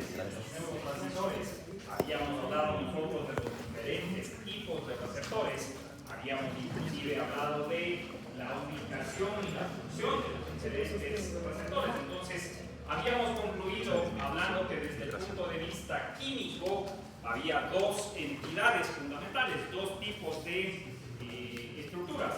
los neurotransmisores. Habíamos hablado nosotros de los diferentes tipos de receptores. Habíamos inclusive hablado de la ubicación y la función de los diferentes receptores. Entonces, habíamos concluido hablando que desde el punto de vista químico había dos entidades fundamentales, dos tipos de estructuras: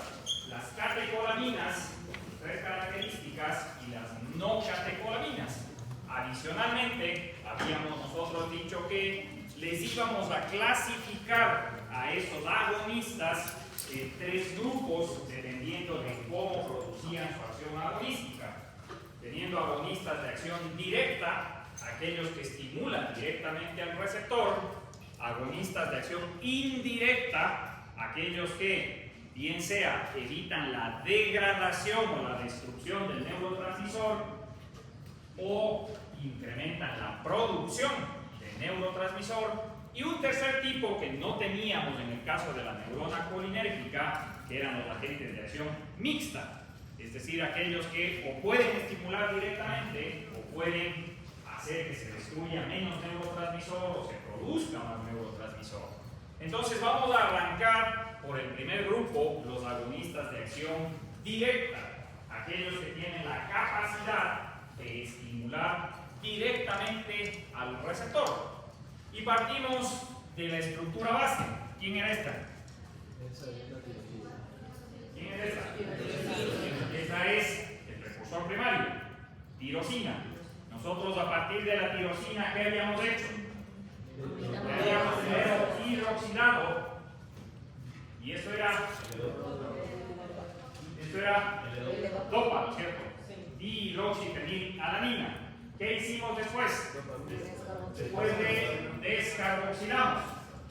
las catecolaminas, tres características, y las no catecolaminas. Adicionalmente, habíamos nosotros dicho que les íbamos a clasificar a esos agonistas en tres grupos dependiendo de cómo producían su acción agonística. Teniendo agonistas de acción directa, aquellos que estimulan directamente al receptor; agonistas de acción indirecta, aquellos que bien sea evitan la degradación o la destrucción del neurotransmisor o incrementan la producción del neurotransmisor; y un tercer tipo que no teníamos en el caso de la neurona colinérgica, que eran los agentes de acción mixta, es decir, aquellos que o pueden estimular directamente o pueden hacer que se destruya menos neurotransmisor o se produzca más neurotransmisor. Entonces vamos a arrancar por el primer grupo, los agonistas de acción directa, aquellos que tienen la capacidad de estimular directamente al receptor. Y partimos de la estructura base. ¿Quién era esta? ¿Quién es esta? Esta es el precursor primario, tirosina. Nosotros a partir de la tirosina, ¿qué habíamos hecho? Le habíamos primero hidroxilado, y eso era dopa, ¿no es cierto? Dihidroxifenilalanina. ¿Qué hicimos después? Después de descarboxilamos,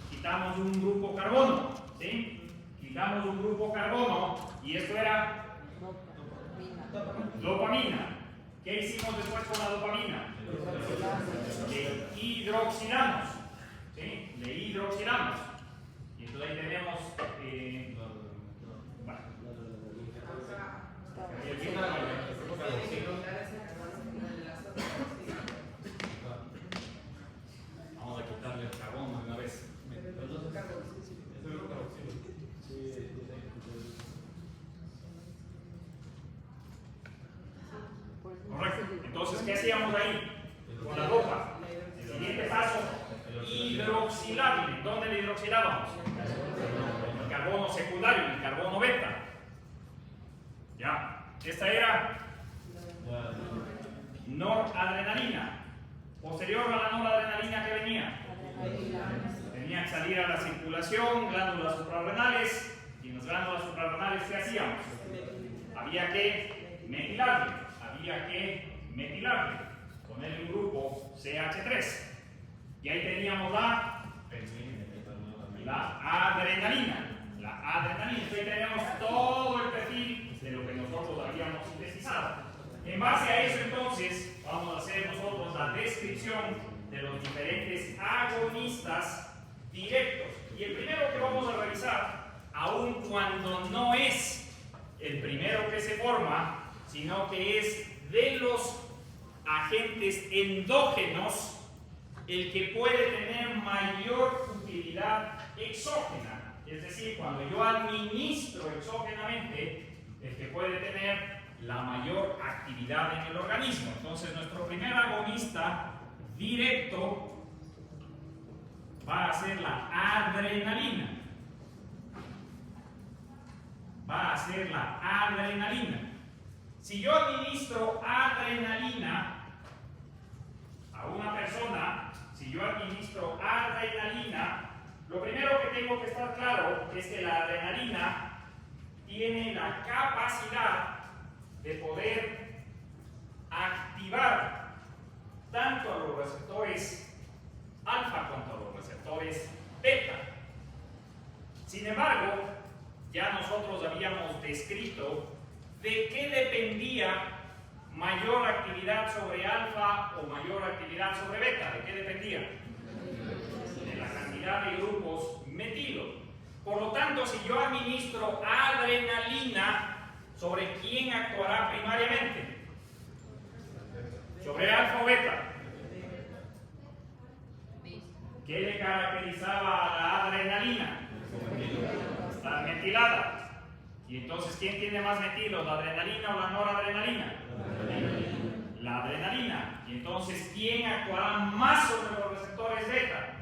quitamos un grupo carbono, ¿sí? Quitamos un grupo carbono, y esto era dopamina. ¿Qué hicimos después con la dopamina? Le hidroxilamos, ¿sí? Le hidroxilamos. Y entonces ahí tenemos vamos a quitarle el carbono de una vez. Correcto. Entonces, ¿qué hacíamos ahí? Con la dopa. El siguiente paso, hidroxilable. ¿Dónde le hidroxilábamos? En el carbono secundario, en el carbono beta. Ya. Esta era noradrenalina. Posterior a la noradrenalina, ¿qué venía? Tenía que salir a la circulación, glándulas suprarrenales. Y en las glándulas suprarrenales, ¿qué hacíamos? Había que metilarle, ponerle un grupo CH3. Y ahí teníamos la adrenalina. Entonces ahí tenemos todo el perfil de lo que nosotros habíamos sintetizado. En base a eso, entonces, vamos a hacer nosotros la descripción de los diferentes agonistas directos. Y el primero que vamos a revisar, aun cuando no es el primero que se forma, sino que es de los agentes endógenos el que puede tener mayor utilidad exógena. Es decir, cuando yo administro exógenamente, el que puede tener la mayor actividad en el organismo. Entonces, nuestro primer agonista directo va a ser la adrenalina. Si yo administro adrenalina a una persona, lo primero que tengo que estar claro es que la adrenalina tiene la capacidad de poder activar tanto a los receptores alfa como a los receptores beta. Sin embargo, ya nosotros habíamos descrito de qué dependía mayor actividad sobre alfa o mayor actividad sobre beta. ¿De qué dependía? De la cantidad de grupos metilo. Por lo tanto, si yo administro adrenalina, ¿sobre quién actuará primariamente? ¿Sobre alfa o beta? Y entonces, ¿quién tiene más metidos? ¿La adrenalina o la noradrenalina? La adrenalina. Y entonces, ¿quién actuará más sobre los receptores beta?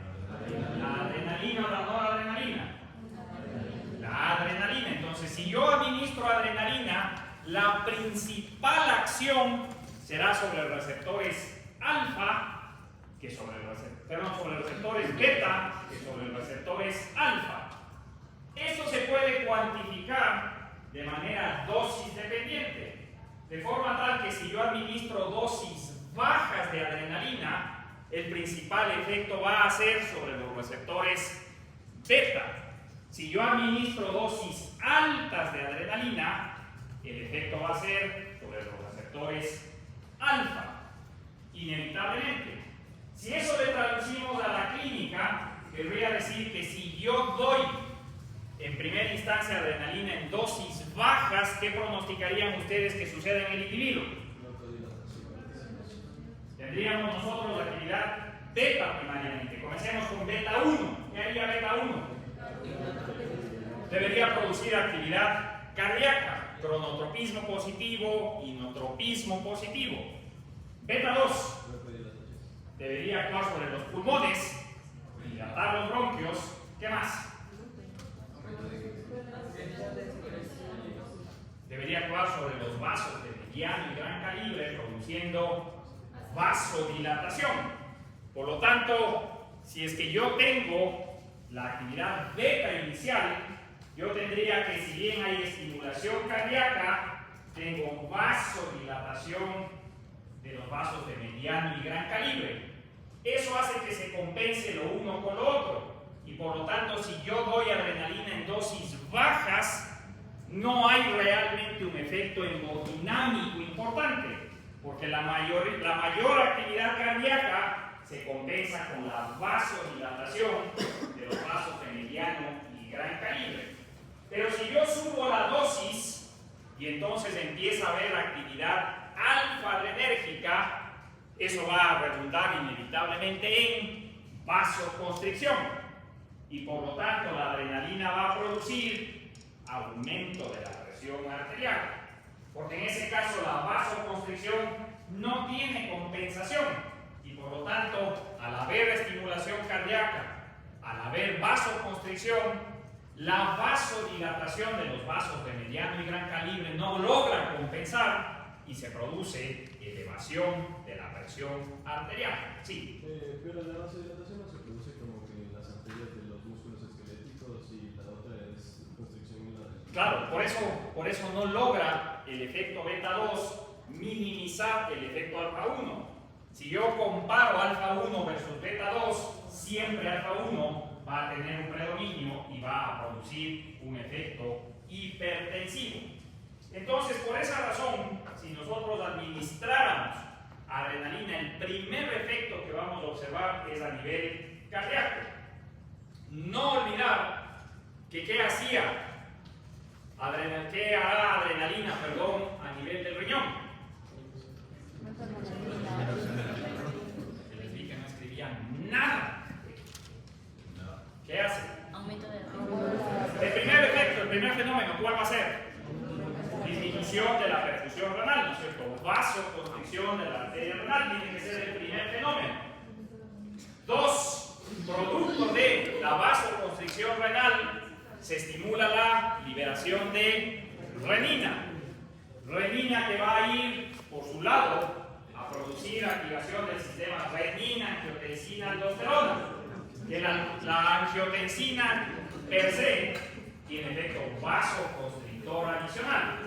¿La adrenalina o la noradrenalina? La adrenalina. Entonces, si yo administro adrenalina, la principal acción será sobre los receptores alfa que sobre los receptores beta que sobre los receptores alfa. Esto se puede cuantificar de manera dosis dependiente, de forma tal que si yo administro dosis bajas de adrenalina, el principal efecto va a ser sobre los receptores beta. Si yo administro dosis altas de adrenalina, el efecto va a ser sobre los receptores alfa, inevitablemente. Si eso le traducimos a la clínica, querría decir que si yo doy en primera instancia adrenalina en dosis bajas, ¿qué pronosticarían ustedes que sucede en el individuo? Tendríamos nosotros la actividad beta primariamente. Comencemos con beta 1. ¿Qué haría beta 1? Debería producir actividad cardíaca, cronotropismo positivo, inotropismo positivo. Beta 2 debería actuar sobre los pulmones, dilatar los bronquios. ¿Qué más? Debería actuar sobre los vasos de mediano y gran calibre, produciendo vasodilatación. Por lo tanto, si es que yo tengo la actividad beta inicial, yo tendría que, si bien hay estimulación cardíaca, tengo vasodilatación de los vasos de mediano y gran calibre. Eso hace que se compense lo uno con lo otro. Y por lo tanto, si yo doy adrenalina en dosis bajas, no hay realmente un efecto hemodinámico importante, porque la mayor actividad cardíaca se compensa con la vasodilatación de los vasos de mediano y gran calibre. Pero si yo subo la dosis y entonces empieza a haber actividad alfa-adrenérgica, eso va a redundar inevitablemente en vasoconstricción. Y por lo tanto la adrenalina va a producir aumento de la presión arterial. Porque en ese caso la vasoconstricción no tiene compensación. Y por lo tanto, al haber estimulación cardíaca, al haber vasoconstricción, la vasodilatación de los vasos de mediano y gran calibre no logra compensar y se produce elevación de la presión arterial. Sí. Pero la vasodilatación no se produce como que en las arterias de los músculos esqueléticos y la otra es constricción en la... Claro, por eso no logra el efecto beta 2 minimizar el efecto alfa 1. Si yo comparo alfa 1 versus beta 2, siempre alfa 1 va a tener un predominio y va a producir un efecto hipertensivo. Entonces, por esa razón, si nosotros administráramos adrenalina, el primer efecto que vamos a observar es a nivel cardíaco. No olvidar que ¿qué hará adrenalina, a nivel del riñón? Les dije que no escribían nada. ¿Qué hace? Aumento de la... El primer efecto, el primer fenómeno, ¿cuál va a ser? Disminución de la perfusión renal, ¿no es cierto? Vasoconstricción de la arteria renal tiene que ser el primer fenómeno. 2. Producto de la vasoconstricción renal se estimula la liberación de renina. Renina que va a ir por su lado a producir activación del sistema renina, angiotensina, aldosterona. Que la angiotensina per se tiene efecto vasoconstrictor adicional.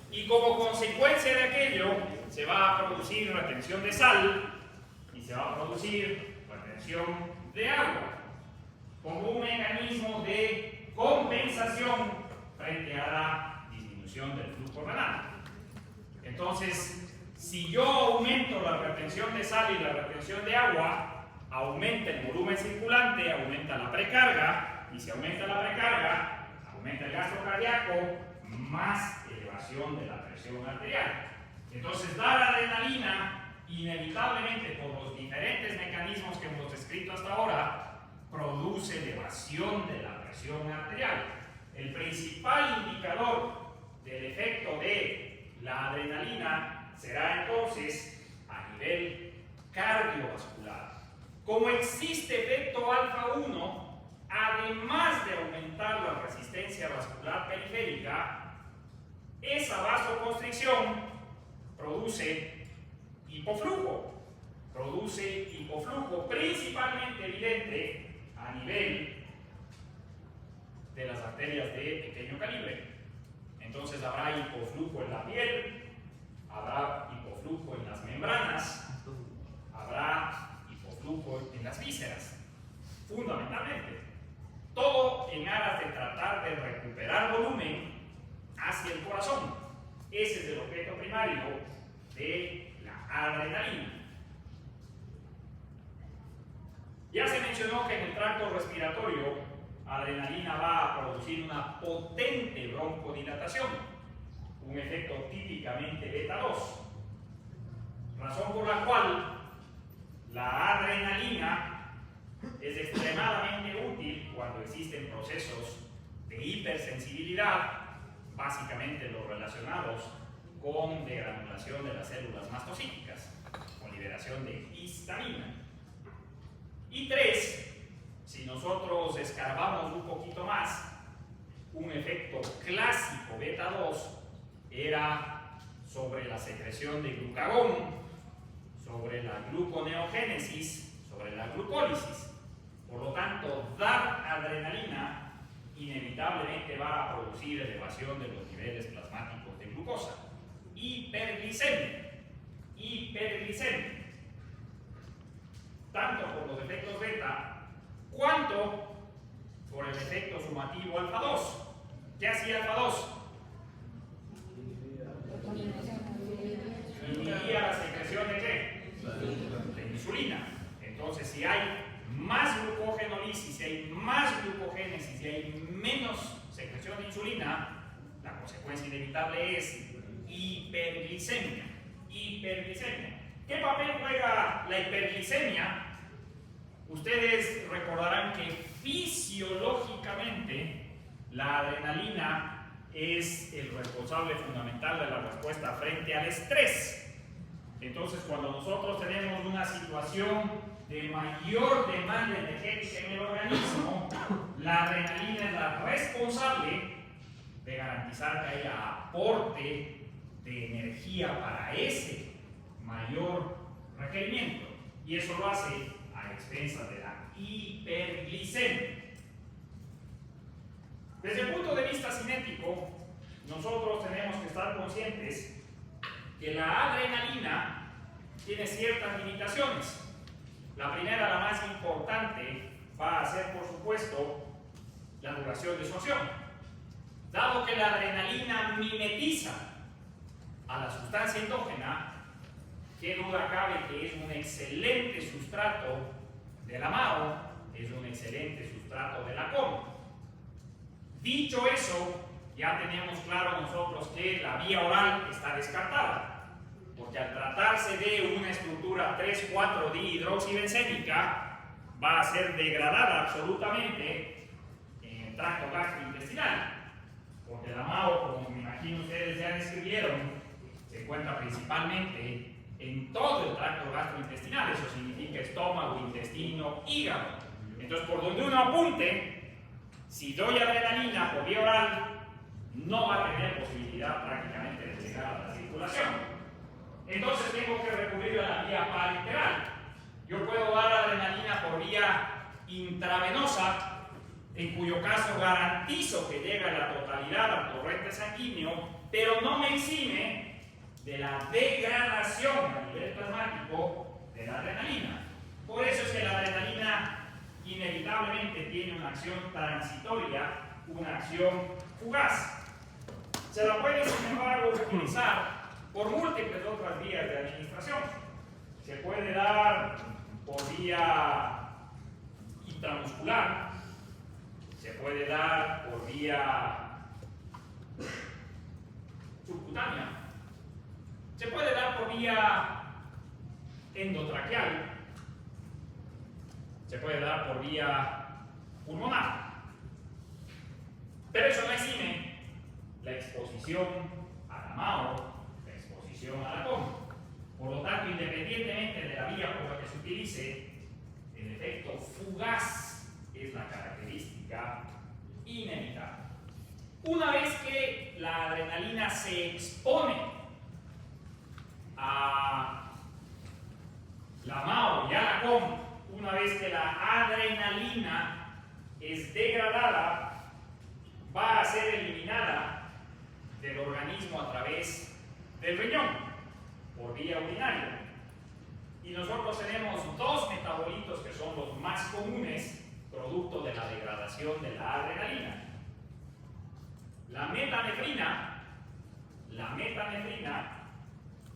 Y como consecuencia de aquello, se va a producir retención de sal y se va a producir retención de agua, como un mecanismo de compensación frente a la disminución del flujo renal. Entonces, si yo aumento la retención de sal y la retención de agua, aumenta el volumen circulante, aumenta la precarga, y si aumenta la precarga, aumenta el gasto cardíaco, más elevación de la presión arterial. Entonces, dar adrenalina, inevitablemente por los diferentes mecanismos que hemos descrito hasta ahora, produce elevación de la presión arterial. el principal indicador del efecto de la adrenalina será entonces a nivel cardiovascular. Como existe efecto alfa 1, además de aumentar la resistencia vascular periférica, esa vasoconstricción produce hipoflujo principalmente evidente a nivel de las arterias de pequeño calibre. Entonces habrá hipoflujo en la piel, habrá hipoflujo en las membranas, habrá hipoflujo en las vísceras, fundamentalmente. Todo en aras de tratar de recuperar volumen hacia el corazón. Ese es el objeto primario de la adrenalina. Ya se mencionó que en el tracto respiratorio, adrenalina va a producir una potente broncodilatación, un efecto típicamente beta 2, razón por la cual la adrenalina es extremadamente útil cuando existen procesos de hipersensibilidad, básicamente los relacionados con degranulación de las células mastocíticas, con liberación de histamina. Y 3, si nosotros escarbamos un poquito más, un efecto clásico beta 2 era sobre la secreción de glucagón, sobre la gluconeogénesis, sobre la glucólisis. Por lo tanto, dar adrenalina inevitablemente va a producir elevación de los niveles plasmáticos de glucosa. Hiperglicemia. Tanto por los efectos beta, cuanto por el efecto sumativo alfa 2. ¿Qué hacía alfa 2? Inhibía la secreción de qué? De insulina. Entonces, si hay más glucogenolisis, si hay más glucogénesis, si hay menos secreción de insulina, la consecuencia inevitable es hiperglicemia. ¿Qué papel juega la hiperglicemia? Ustedes recordarán que fisiológicamente la adrenalina es el responsable fundamental de la respuesta frente al estrés. Entonces, cuando nosotros tenemos una situación de mayor demanda energética en el organismo, la adrenalina es la responsable de garantizar que haya aporte de energía para ese mayor requerimiento. Y eso lo hace a expensas de la hiperglicemia. Desde el punto de vista cinético, nosotros tenemos que estar conscientes que la adrenalina tiene ciertas limitaciones. La primera, la más importante, va a ser, por supuesto, la duración de su acción. Dado que la adrenalina mimetiza a la sustancia endógena, qué duda cabe que es un excelente sustrato de la MAO, es un excelente sustrato de la COM. Dicho eso, ya tenemos claro nosotros que la vía oral está descartada, porque al tratarse de una estructura 3,4-dihidroxibencénica, va a ser degradada absolutamente en el tracto gastrointestinal, porque la MAO, como me imagino ustedes ya describieron, se encuentra principalmente en todo el tracto gastrointestinal. Eso significa estómago, intestino, hígado. Entonces, por donde uno apunte, si doy adrenalina por vía oral, no va a tener posibilidad prácticamente de llegar a la circulación. Entonces tengo que recurrir a la vía parenteral. Yo puedo dar adrenalina por vía intravenosa, en cuyo caso garantizo que llega la totalidad al torrente sanguíneo, pero no me exime de la degradación a nivel plasmático de la adrenalina. Por eso es que la adrenalina inevitablemente tiene una acción transitoria, una acción fugaz. Se la puede, sin embargo, utilizar por múltiples otras vías de administración. Se puede dar por vía intramuscular, se puede dar por vía subcutánea, se puede dar por vía endotraqueal, se puede dar por vía pulmonar. Pero eso no exime la exposición a la MAO, la exposición a la COM. Por lo tanto, independientemente de la vía por la que se utilice, el efecto fugaz es la característica inevitable. Una vez que la adrenalina se expone a la MAO y a la COM, una vez que la adrenalina es degradada, va a ser eliminada del organismo a través del riñón, por vía urinaria. Y nosotros tenemos dos metabolitos que son los más comunes, producto de la degradación de la adrenalina. La metanefrina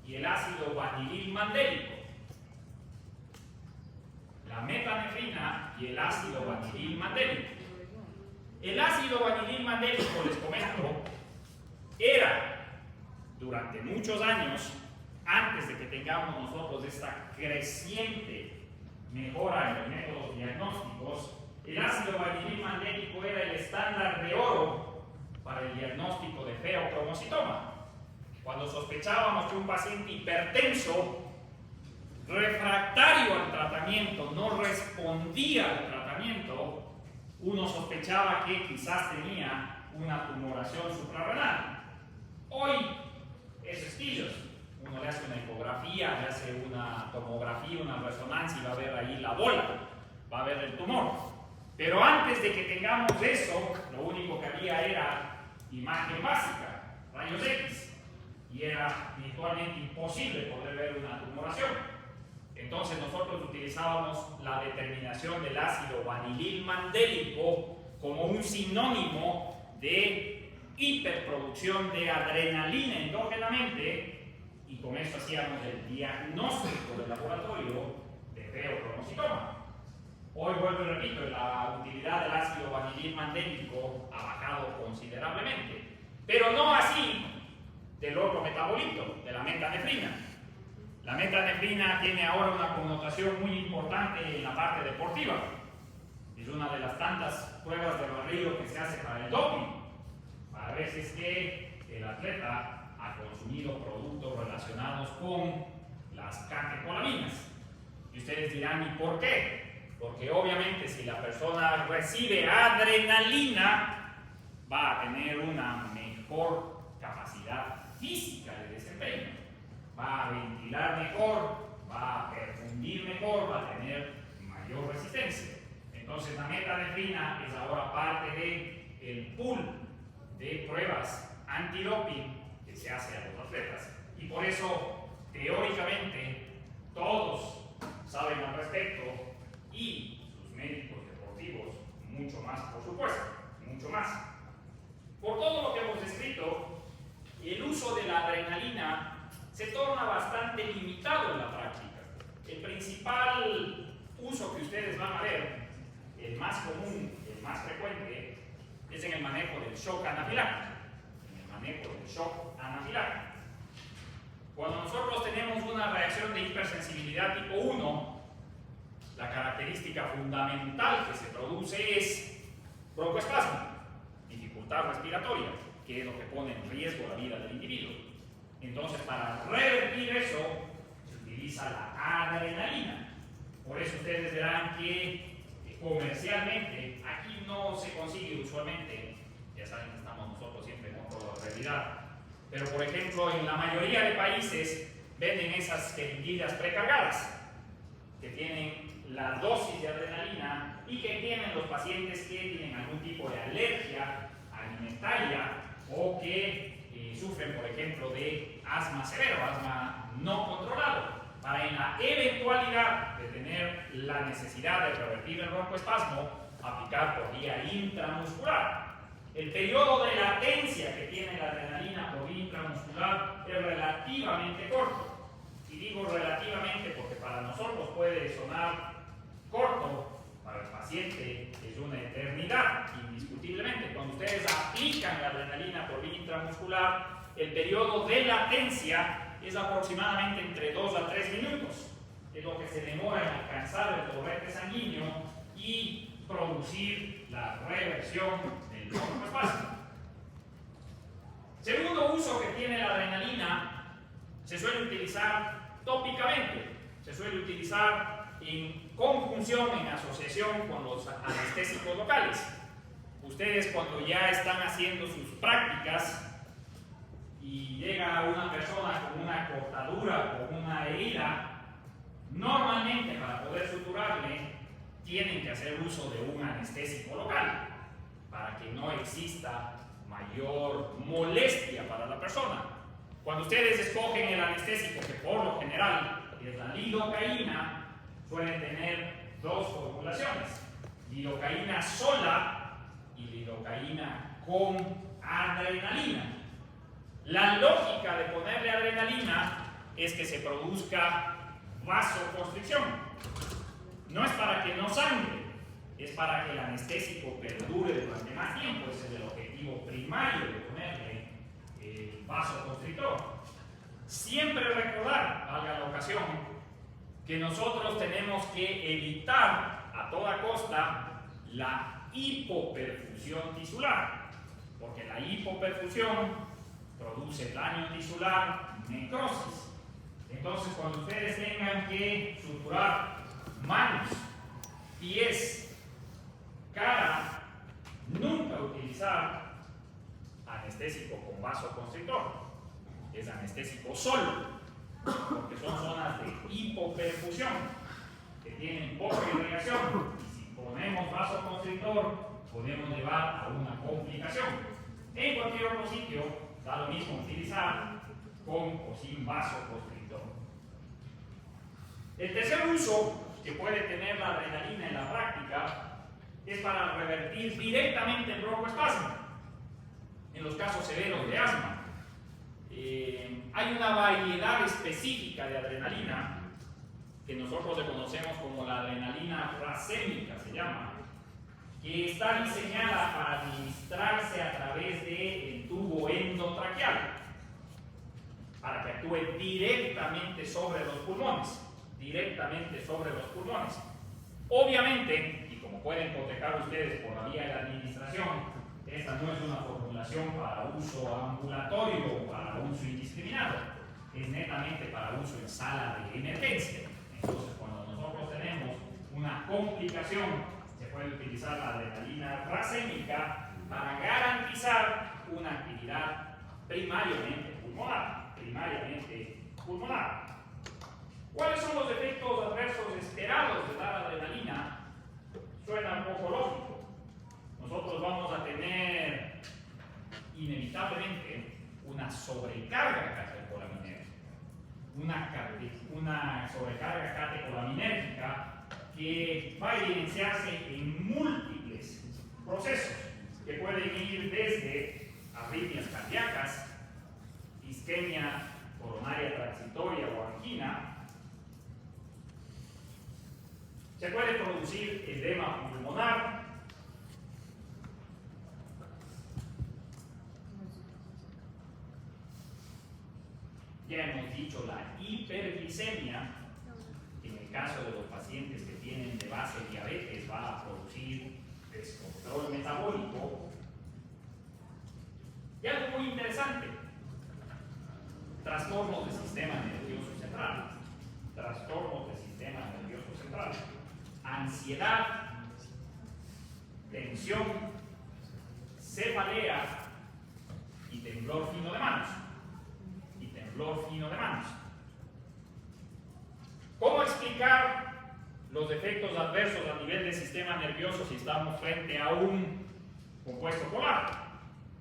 y el ácido vanililmandélico. La metanefrina y el ácido vanililmandélico. El ácido vanililmandélico, les comento, era durante muchos años, antes de que tengamos nosotros esta creciente mejora en los métodos diagnósticos, el ácido vanililmandélico era el estándar de oro para el diagnóstico de feocromocitoma. Cuando sospechábamos que un paciente hipertenso, refractario al tratamiento, no respondía al tratamiento, uno sospechaba que quizás tenía una tumoración suprarrenal. Hoy es sencillo. Uno le hace una ecografía, le hace una tomografía, una resonancia y va a ver ahí la bola, va a ver el tumor. Pero antes de que tengamos eso, lo único que había era imagen básica, rayos X, y era virtualmente imposible poder ver una tumoración. Entonces nosotros utilizábamos la determinación del ácido vanililmandélico como un sinónimo de hiperproducción de adrenalina endógenamente, y con eso hacíamos el diagnóstico del laboratorio de feocromocitoma. Hoy vuelvo y repito, la utilidad del ácido vanililmandélico ha bajado considerablemente, pero no así del otro metabolito, de la metanefrina. La metanefrina tiene ahora una connotación muy importante en la parte deportiva. Es una de las tantas pruebas de barrido que se hace para el doping, para ver si es que el atleta ha consumido productos relacionados con las catecolaminas. Y ustedes dirán, ¿y por qué? Porque obviamente si la persona recibe adrenalina, va a tener una mejor capacidad física de desempeño, va a ventilar mejor, va a perfundir mejor, va a tener mayor resistencia. Entonces la metanefrina es ahora parte del pool de pruebas antidoping que se hace a los atletas, y por eso teóricamente todos saben al respecto, y sus médicos deportivos mucho más, por supuesto, mucho más. Por todo lo que hemos descrito, el uso de la adrenalina se torna bastante limitado en la práctica. El principal uso que ustedes van a ver, el más común, el más frecuente, es en el manejo del shock anafiláctico. Cuando nosotros tenemos una reacción de hipersensibilidad tipo 1, la característica fundamental que se produce es broncoespasmo, dificultad respiratoria, que es lo que pone en riesgo la vida del individuo. Entonces, para revertir eso, se utiliza la adrenalina. Por eso ustedes verán que comercialmente aquí no se consigue usualmente, ya saben que estamos nosotros siempre en otra realidad, pero por ejemplo en la mayoría de países venden esas jeringuillas precargadas que tienen la dosis de adrenalina y que tienen los pacientes que tienen algún tipo de alergia alimentaria o que sufren, por ejemplo, de asma severo, asma no controlado. Para en la eventualidad de tener la necesidad de revertir el broncoespasmo, aplicar por vía intramuscular. El periodo de latencia que tiene la adrenalina por vía intramuscular es relativamente corto. Y digo relativamente porque para nosotros puede sonar corto, para el paciente es una eternidad, indiscutiblemente. Cuando ustedes aplican la adrenalina por vía intramuscular, el periodo de latencia es aproximadamente entre 2 a 3 minutos. Es lo que se demora en alcanzar el torrente sanguíneo y producir la reversión del broncoespasmo. Segundo uso que tiene la adrenalina, se suele utilizar tópicamente, se suele utilizar en conjunción, en asociación con los anestésicos locales. Ustedes cuando ya están haciendo sus prácticas y llega una persona con una cortadura o una herida, normalmente para poder suturarle tienen que hacer uso de un anestésico local para que no exista mayor molestia para la persona. Cuando ustedes escogen el anestésico, que por lo general es la lidocaína, suelen tener dos formulaciones: lidocaína sola y lidocaína con adrenalina. La lógica de ponerle adrenalina es que se produzca vasoconstricción. No es para que no sangre, es para que el anestésico perdure durante más tiempo. Ese es el objetivo primario de ponerle el vasoconstrictor. Siempre recordar, valga la ocasión, que nosotros tenemos que evitar a toda costa la hipoperfusión tisular, porque la hipoperfusión produce daño tisular, necrosis. Entonces, cuando ustedes tengan que suturar manos, pies, cara, nunca utilizar anestésico con vasoconstrictor. Es anestésico solo, porque son zonas de hipoperfusión que tienen poca irrigación, y si ponemos vasoconstrictor podemos llevar a una complicación. En cualquier otro sitio da lo mismo utilizar con o sin vasoconstrictor. El tercer uso que puede tener la adrenalina en la práctica es para revertir directamente el broncoespasmo en los casos severos de asma. Hay una variedad específica de adrenalina que nosotros le conocemos como la adrenalina racémica, se llama, que está diseñada para administrarse a través del tubo endotraqueal, para que actúe directamente sobre los pulmones, Obviamente, y como pueden cotejar ustedes por la vía de la administración, esta no es una formulación para uso ambulatorio o para uso indiscriminado, es netamente para uso en sala de emergencia. Entonces, cuando nosotros tenemos una complicación, se puede utilizar la adrenalina racémica para garantizar una actividad primariamente pulmonar. ¿Cuáles son los efectos adversos esperados de dar adrenalina? Suena un poco lógico. Nosotros vamos a tener inevitablemente una sobrecarga catecolaminérgica. Una sobrecarga catecolaminérgica que va a evidenciarse en múltiples procesos que pueden ir desde arritmias cardíacas, isquemia coronaria transitoria o angina. Se puede producir edema pulmonar, ya hemos dicho la hiperglicemia, que en el caso de los pacientes que tienen de base diabetes va a producir descontrol metabólico. Y algo muy interesante: trastornos del sistema nervioso central, ansiedad, tensión, cefalea y temblor fino de manos. ¿Cómo explicar los efectos adversos a nivel del sistema nervioso si estamos frente a un compuesto polar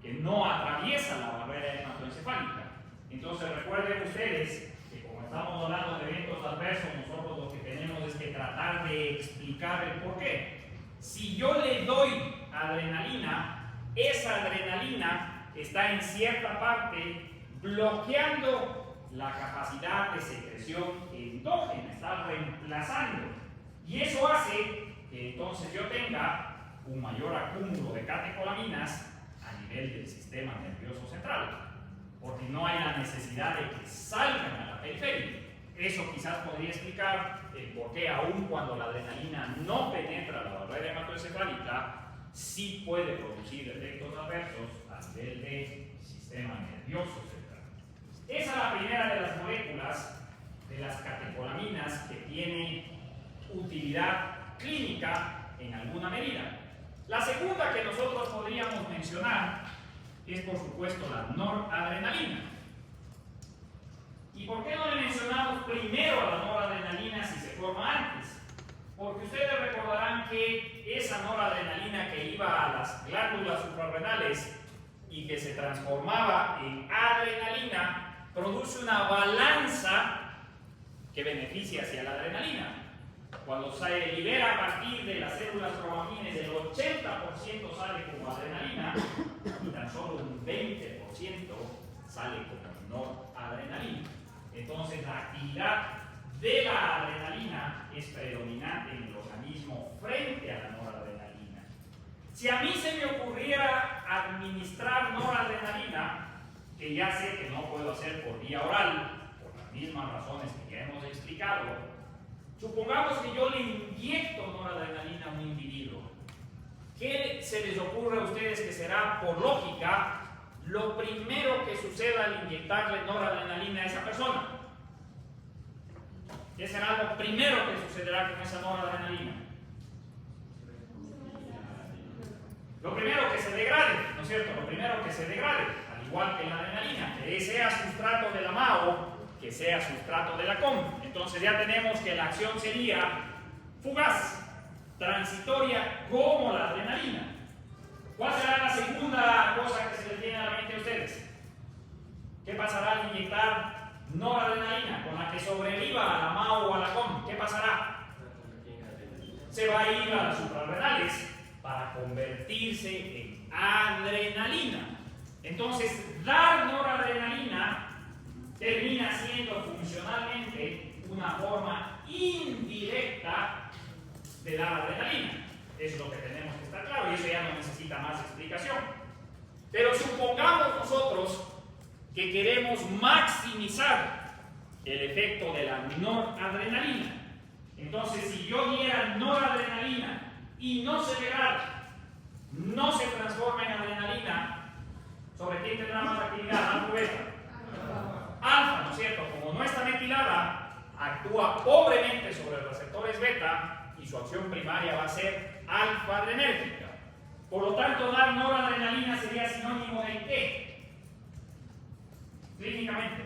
que no atraviesa la barrera hematoencefálica? Entonces recuerden ustedes que como estamos hablando de eventos adversos, nosotros lo que tenemos es que tratar de explicar el porqué. Si yo le doy adrenalina, esa adrenalina está en cierta parte bloqueando la capacidad de secreción endógena, está reemplazando, y eso hace que entonces yo tenga un mayor acúmulo de catecolaminas a nivel del sistema nervioso central, porque no hay la necesidad de que salgan a la periferia. Eso quizás podría explicar el por qué, aun cuando la adrenalina no penetra la barrera hematoencefálica, sí puede producir efectos adversos a nivel del sistema sistema nervioso central. Esa es la primera de las moléculas de las catecolaminas que tiene utilidad clínica en alguna medida. La segunda que nosotros podríamos mencionar es, por supuesto, la noradrenalina. ¿Y por qué no le mencionamos primero a la noradrenalina si se forma antes? Porque ustedes recordarán que esa noradrenalina que iba a las glándulas suprarrenales y que se transformaba en adrenalina, produce una balanza que beneficia hacia la adrenalina. Cuando se libera a partir de las células cromagines, el 80% sale como adrenalina y tan solo un 20% sale como noradrenalina. Entonces la actividad de la adrenalina es predominante en el organismo frente a la noradrenalina. Si a mí se me ocurriera administrar noradrenalina, que ya sé que no puedo hacer por vía oral, por las mismas razones que ya hemos explicado, supongamos que yo le inyecto noradrenalina a un individuo. ¿Qué se les ocurre a ustedes que será, por lógica, lo primero que suceda al inyectarle noradrenalina a esa persona? ¿Qué será lo primero que sucederá con esa noradrenalina? Lo primero que se degrade, ¿no es cierto? Lo primero que se degrade, al igual que la adrenalina, que sea sustrato de la MAO, que sea sustrato de la COM. Entonces ya tenemos que la acción sería fugaz, transitoria como la adrenalina. ¿Cuál será la segunda cosa que se les viene a la mente a ustedes? ¿Qué pasará al inyectar noradrenalina con la que sobreviva a la MAO o a la COM? ¿Qué pasará? Se va a ir a las suprarrenales para convertirse en adrenalina. Entonces, dar noradrenalina termina siendo funcionalmente una forma indirecta de dar adrenalina. Eso es lo que tenemos que estar claro y eso ya no necesita más explicación. Pero supongamos nosotros que queremos maximizar el efecto de la noradrenalina. Entonces, si yo diera noradrenalina y no se degrada, no se transforma en adrenalina, ¿sobre quién tendrá más actividad? ¿Alfa o beta? Alfa, ¿no es cierto? Como no está metilada, actúa pobremente sobre los receptores beta y su acción primaria va a ser alfa-adrenérgica. Por lo tanto, dar noradrenalina sería sinónimo de ¿qué? Clínicamente.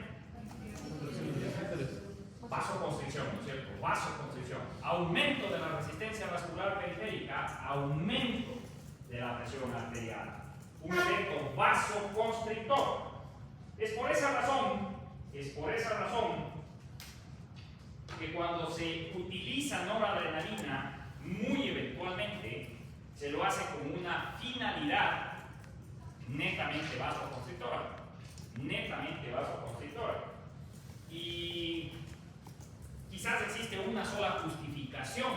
Vasoconstricción, ¿no es cierto? Vasoconstricción. Aumento de la resistencia vascular periférica, aumento de la presión arterial. Un efecto vasoconstrictor. Es por esa razón que cuando se utiliza noradrenalina, muy eventualmente se lo hace con una finalidad netamente vasoconstrictora. Netamente vasoconstrictora. Y quizás existe una sola justificación,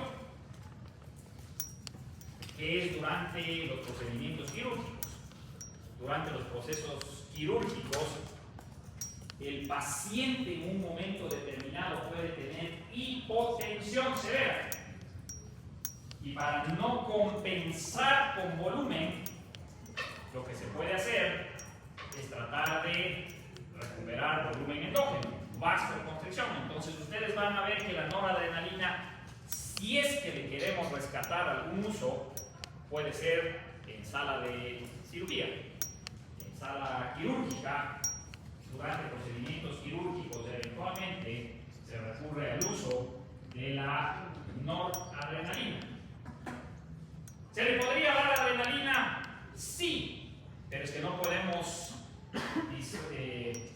que es durante los procedimientos quirúrgicos. Durante los procesos quirúrgicos, el paciente en un momento determinado puede tener hipotensión severa. Y para no compensar con volumen, lo que se puede hacer es tratar de recuperar volumen endógeno, vasoconstricción. Entonces ustedes van a ver que la noradrenalina, si es que le queremos rescatar algún uso, puede ser en sala de cirugía, en sala quirúrgica. Durante procedimientos quirúrgicos eventualmente se recurre al uso de la noradrenalina. ¿Se le podría dar adrenalina? Sí, pero es que no podemos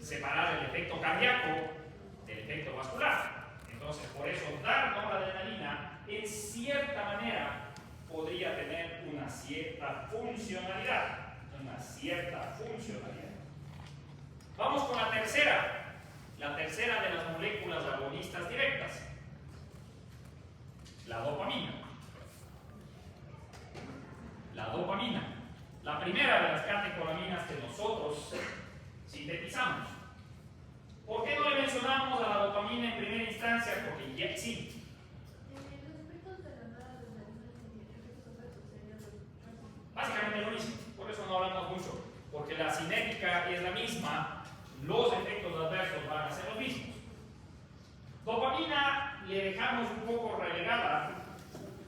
separar el efecto cardíaco del efecto vascular. Entonces, por eso dar noradrenalina en cierta manera podría tener una cierta funcionalidad. Vamos con la tercera de las moléculas agonistas directas, la dopamina. La primera de las catecolaminas que nosotros sintetizamos. ¿Por qué no le mencionamos a la dopamina en primera instancia? Porque ya sí. Básicamente lo mismo, por eso no hablamos mucho, porque la cinética es la misma. le dejamos un poco relegada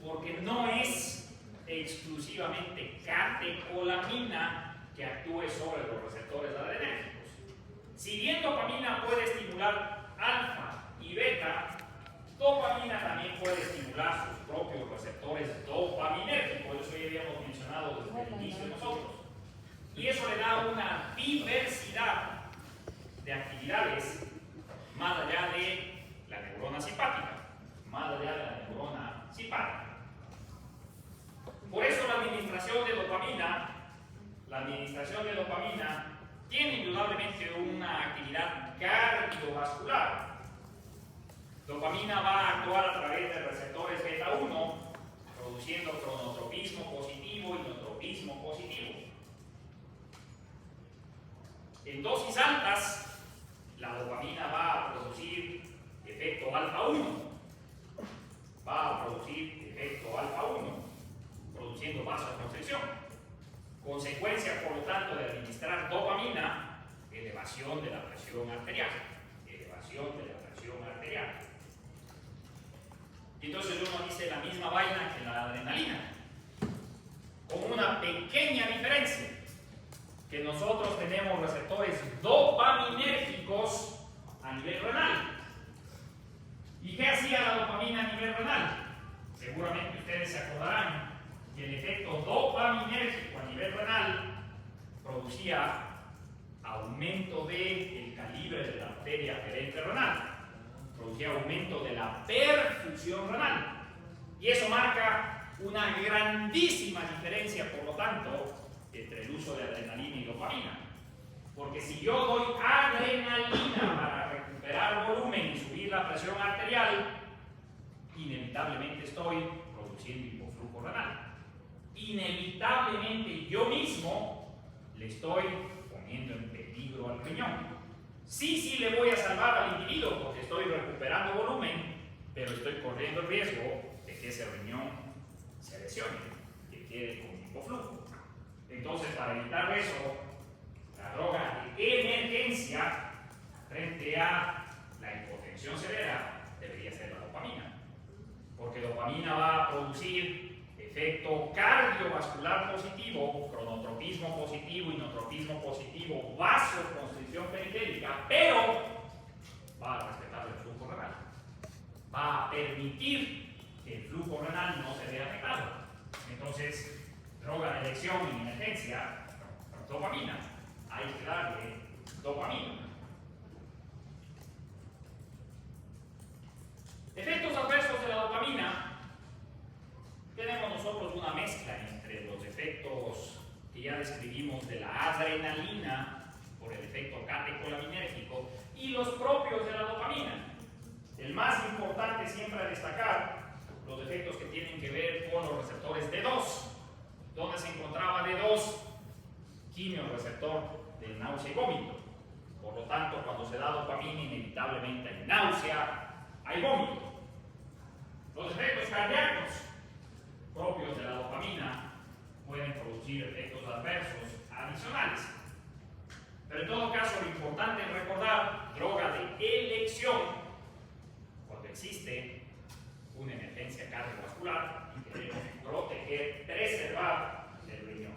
porque no es exclusivamente catecolamina que actúe sobre los receptores adrenérgicos. Si bien dopamina puede estimular alfa y beta, dopamina también puede estimular sus propios receptores dopaminérgicos. Eso ya habíamos mencionado desde el inicio de nosotros. Y eso le da una diversidad de actividades más allá de la neurona simpática. Más allá de la neurona simpática. Por eso la administración de dopamina tiene indudablemente una actividad cardiovascular. Dopamina va a actuar a través de receptores beta 1, produciendo cronotropismo positivo y notropismo positivo. En dosis altas, la dopamina va a producir efecto alfa 1. Produciendo vasoconstricción. Consecuencia, por lo tanto, de administrar dopamina, elevación de la presión arterial. Y entonces uno dice la misma vaina que la adrenalina, con una pequeña diferencia, que nosotros tenemos receptores dopaminérgicos a nivel renal. ¿Y qué hacía la dopamina a nivel renal? Seguramente ustedes se acordarán que el efecto dopaminérgico a nivel renal producía aumento del calibre de la arteria aferente renal, producía aumento de la perfusión renal, y eso marca una grandísima diferencia, por lo tanto, entre el uso de adrenalina y dopamina. Porque si yo doy adrenalina para recuperar volumen y subir la presión arterial, inevitablemente estoy produciendo hipoflujo renal. Inevitablemente yo mismo le estoy poniendo en peligro al riñón. Sí le voy a salvar al individuo porque estoy recuperando volumen, pero estoy corriendo el riesgo de que ese riñón se lesione, que quede con hipoflujo. Entonces, para evitar eso, la droga de emergencia frente a la hipotensión severa debería ser la dopamina, porque dopamina va a producir efecto cardiovascular positivo, cronotropismo positivo, inotropismo positivo, vasoconstricción periférica, pero va a respetar el flujo renal, va a permitir que el flujo renal no se vea afectado. Entonces, droga de elección en emergencia, dopamina. Hay que darle dopamina. Efectos adversos de la dopamina. Tenemos nosotros una mezcla entre los efectos que ya describimos de la adrenalina por el efecto catecolinérgico y los propios de la dopamina. El más importante siempre a destacar, los efectos que tienen que ver con los receptores D2. ¿Dónde se encontraba D2? Quimioreceptor de náusea y vómito. Por lo tanto, cuando se da dopamina, inevitablemente hay náusea, hay vómito. Los efectos cardíacos propios de la dopamina pueden producir efectos adversos adicionales. Pero en todo caso, lo importante es recordar droga de elección cuando existe una emergencia cardiovascular y queremos proteger, preservar el riñón.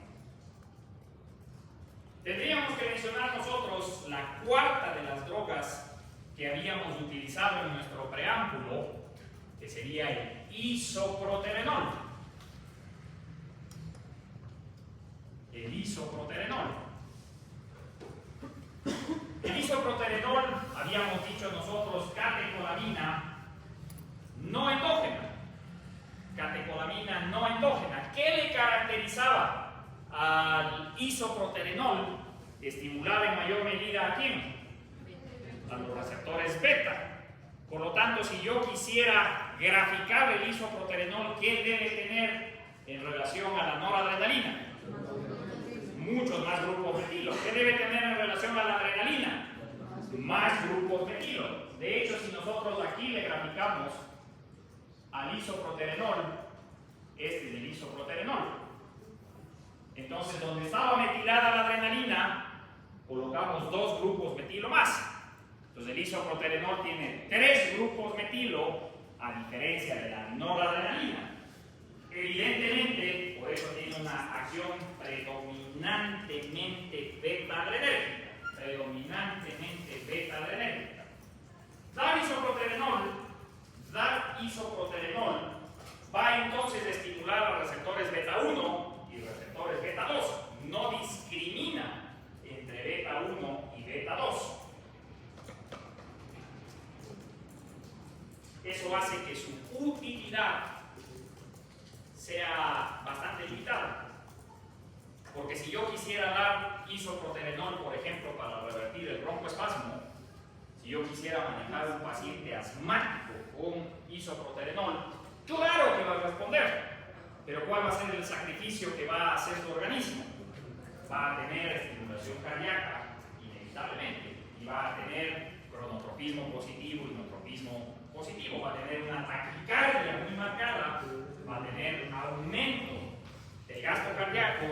Tendríamos que mencionar nosotros la cuarta de las drogas que habíamos utilizado en nuestro preámbulo, que sería el isoproterenol. El isoproterenol. El isoproterenol, habíamos dicho nosotros, catecolamina no endógena. Catecolamina no endógena. ¿Qué le caracterizaba al isoproterenol? Estimular en mayor medida ¿a quién? A los receptores beta. Por lo tanto, si yo quisiera graficar el isoproterenol, ¿qué debe tener en relación a la noradrenalina? Muchos más grupos metilo. ¿Qué debe tener en relación a la adrenalina? Más grupos metilo. De hecho, si nosotros aquí le graficamos al isoproterenol, este es el isoproterenol. Entonces, donde estaba metilada la adrenalina, colocamos dos grupos metilo más. Entonces, el isoproterenol tiene 3 grupos metilo a diferencia de la noradrenalina. Evidentemente, por eso tiene una acción predominantemente beta-adrenérgica. Dar isoproterenol va entonces a estimular a receptores beta 1 y receptores beta 2. No discrimina entre beta 1 y beta 2. Eso hace que su utilidad sea bastante limitada. Porque si yo quisiera dar isoproterenol, por ejemplo, para revertir el broncoespasmo, si yo quisiera manejar un paciente asmático con isoproterenol, claro que va a responder. Pero ¿cuál va a ser el sacrificio que va a hacer su organismo? Va a tener estimulación cardíaca, inevitablemente, y va a tener cronotropismo positivo y notropismo positivo, va a tener una taquicardia muy marcada, va a tener aumento del gasto cardíaco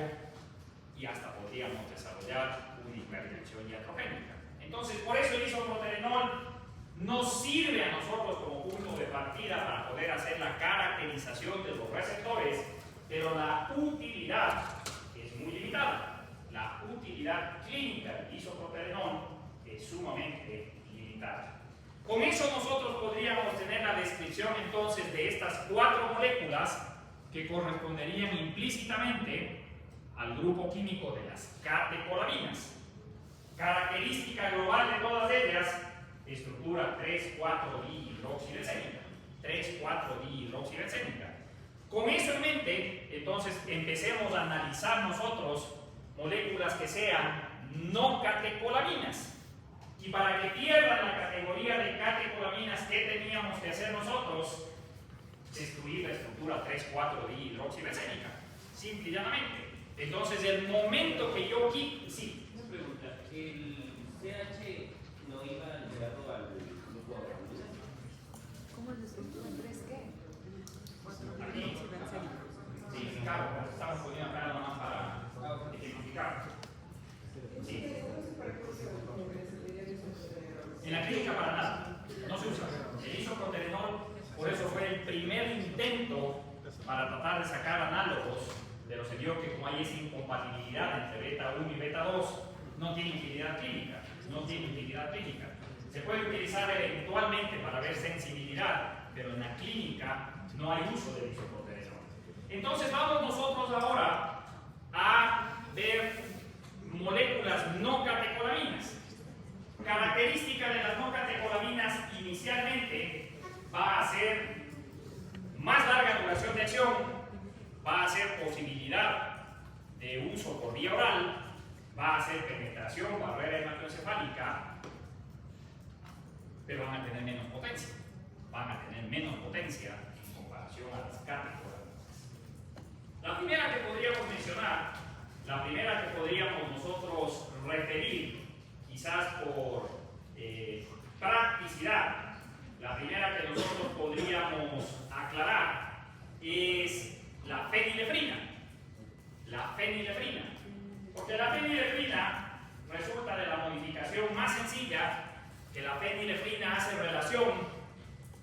y hasta podríamos desarrollar una hipertensión iatrogénica. Entonces, por eso el isoproterenol nos sirve a nosotros como punto de partida para poder hacer la caracterización de los receptores, pero la utilidad es muy limitada. La utilidad clínica del isoproterenol es sumamente limitada. Con eso nosotros podríamos tener la descripción entonces de estas 4 moléculas que corresponderían implícitamente al grupo químico de las catecolaminas. Característica global de todas ellas, estructura 3,4-dihidroxibencénica. 3,4-dihidroxibencénica. Con eso en mente, entonces empecemos a analizar nosotros moléculas que sean no catecolaminas. Y para que pierdan la categoría de catecolaminas, ¿qué teníamos que hacer nosotros? Destruir la estructura 3,4-dihidroxibencénica. Simple y llanamente. Entonces, el momento que yo quito... Sí. Una pregunta. ¿El CH no iba ligado al grupo aminoácido? ¿Cómo es la estructura 3 qué? Aquí. Sí, claro, estamos poniendo acá nada más para ejemplificar. Sí. En la clínica para nada, no se usa. El isoproterenol, por eso fue el primer intento para tratar de sacar análogos, pero se vio que como hay esa incompatibilidad entre beta 1 y beta 2, no tiene utilidad clínica. Se puede utilizar eventualmente para ver sensibilidad, pero en la clínica no hay uso del isoproterenol. Entonces vamos nosotros ahora a ver moléculas no catecolaminas. Característica de las no catecolaminas inicialmente va a ser más larga duración de acción, va a ser posibilidad de uso por vía oral, va a ser penetración barrera hematoencefálica, pero van a tener menos potencia. En comparación a las catecolaminas. La primera que podríamos mencionar, la primera que podríamos nosotros referir, quizás por practicidad, la primera que nosotros podríamos aclarar es la fenilefrina. Porque la fenilefrina resulta de la modificación más sencilla que la fenilefrina hace relación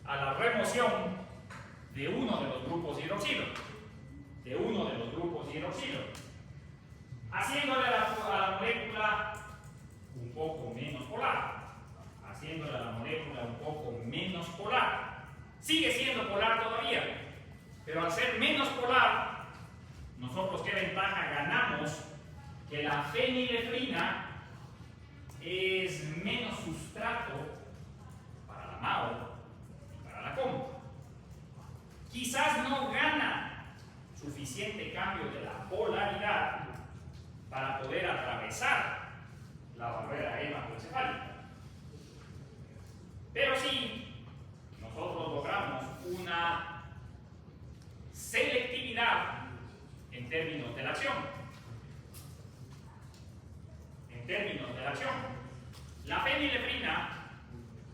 a la remoción de uno de los grupos hidroxilo. Haciéndole a la molécula un poco menos polar. Sigue siendo polar todavía, pero al ser menos polar, nosotros ¿qué ventaja ganamos? Que la fenilefrina es menos sustrato para la MAO y para la COM. Quizás no gana suficiente cambio de la polaridad para poder atravesar la barrera hematoencefálica. Pero sí, nosotros logramos una selectividad en términos de la acción. La fenilefrina